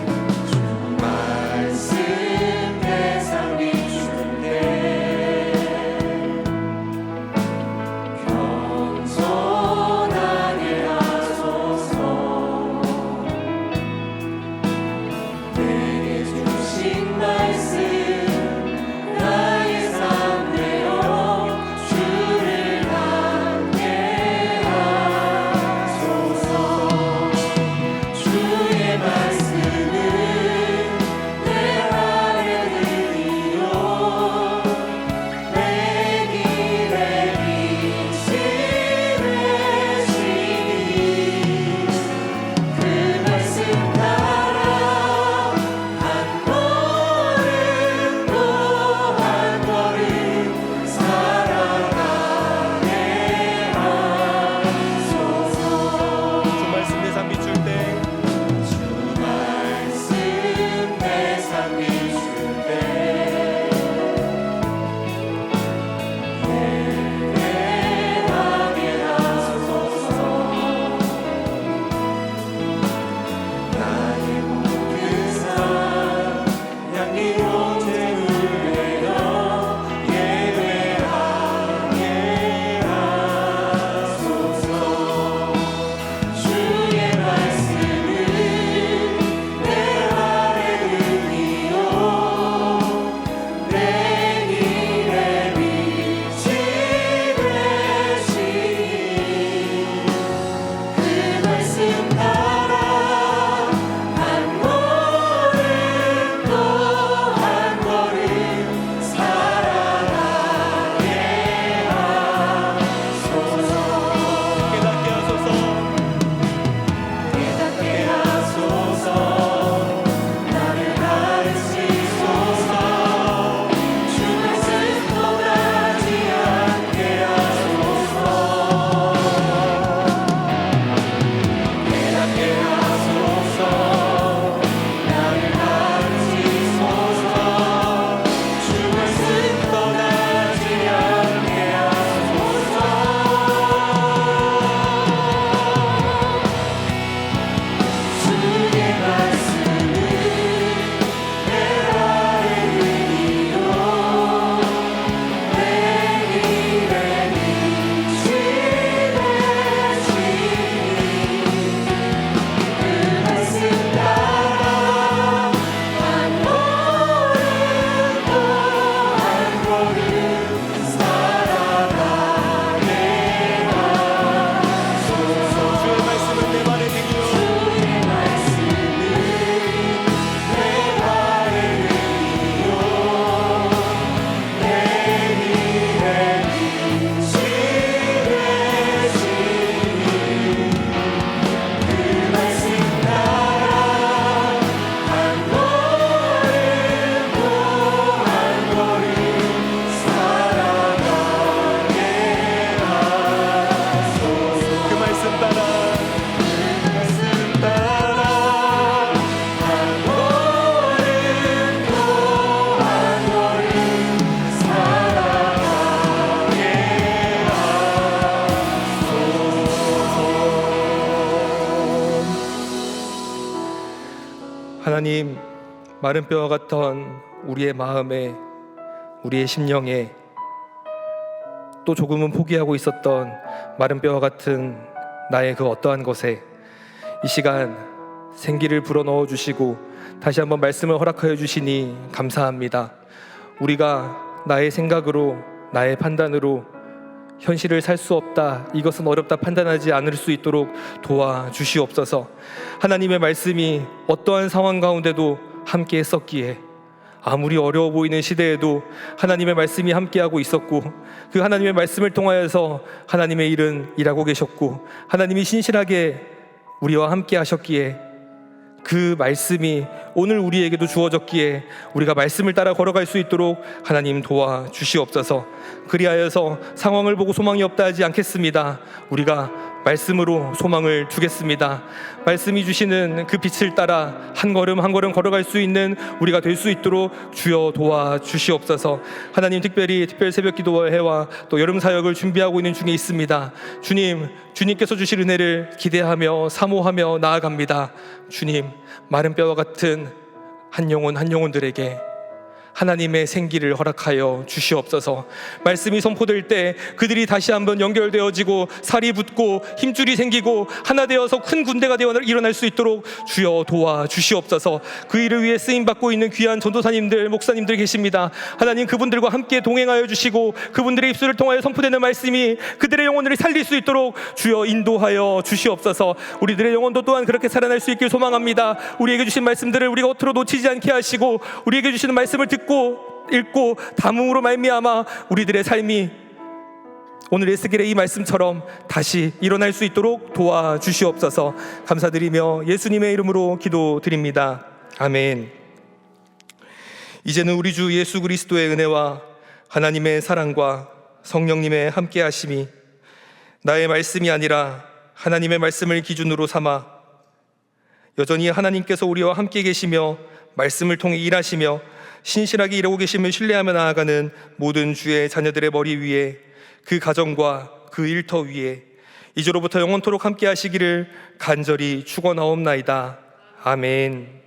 Speaker 4: 하나님, 마른 뼈와 같던 우리의 마음에, 우리의 심령에, 또 조금은 포기하고 있었던 마른 뼈와 같은 나의 그 어떠한 것에 이 시간 생기를 불어넣어 주시고 다시 한번 말씀을 허락하여 주시니 감사합니다. 우리가 나의 생각으로, 나의 판단으로 현실을 살 수 없다, 이것은 어렵다 판단하지 않을 수 있도록 도와주시옵소서. 하나님의 말씀이 어떠한 상황 가운데도 함께 했었기에, 아무리 어려워 보이는 시대에도 하나님의 말씀이 함께하고 있었고, 그 하나님의 말씀을 통하여서 하나님의 일은 일하고 계셨고, 하나님이 신실하게 우리와 함께 하셨기에 그 말씀이 오늘 우리에게도 주어졌기에 우리가 말씀을 따라 걸어갈 수 있도록 하나님 도와주시옵소서. 그리하여서 상황을 보고 소망이 없다 하지 않겠습니다. 우리가 말씀으로 소망을 두겠습니다. 말씀이 주시는 그 빛을 따라 한 걸음 한 걸음 걸어갈 수 있는 우리가 될 수 있도록 주여 도와주시옵소서. 하나님, 특별히 특별 새벽 기도회와 또 여름 사역을 준비하고 있는 중에 있습니다. 주님께서 주실 은혜를 기대하며 사모하며 나아갑니다. 주님, 마른 뼈와 같은 한 영혼들에게 하나님의 생기를 허락하여 주시옵소서. 말씀이 선포될 때 그들이 다시 한번 연결되어지고 살이 붙고 힘줄이 생기고 하나 되어서 큰 군대가 되어 일어날 수 있도록 주여 도와주시옵소서. 그 일을 위해 쓰임받고 있는 귀한 전도사님들, 목사님들 계십니다. 하나님, 그분들과 함께 동행하여 주시고 그분들의 입술을 통하여 선포되는 말씀이 그들의 영혼을 살릴 수 있도록 주여 인도하여 주시옵소서. 우리들의 영혼도 또한 그렇게 살아날 수 있길 소망합니다. 우리에게 주신 말씀들을 우리가 겉으로 놓치지 않게 하시고, 우리에게 주시는 말씀을 듣고 읽고 담음으로 말미암아 우리들의 삶이 오늘 에스겔의 이 말씀처럼 다시 일어날 수 있도록 도와주시옵소서. 감사드리며 예수님의 이름으로 기도드립니다. 아멘. 이제는 우리 주 예수 그리스도의 은혜와 하나님의 사랑과 성령님의 함께하심이 나의 말씀이 아니라 하나님의 말씀을 기준으로 삼아 여전히 하나님께서 우리와 함께 계시며 말씀을 통해 일하시며 신실하게 일하고 계심을 신뢰하며 나아가는 모든 주의 자녀들의 머리 위에, 그 가정과 그 일터 위에 이제로부터 영원토록 함께 하시기를 간절히 축원하옵나이다. 아멘.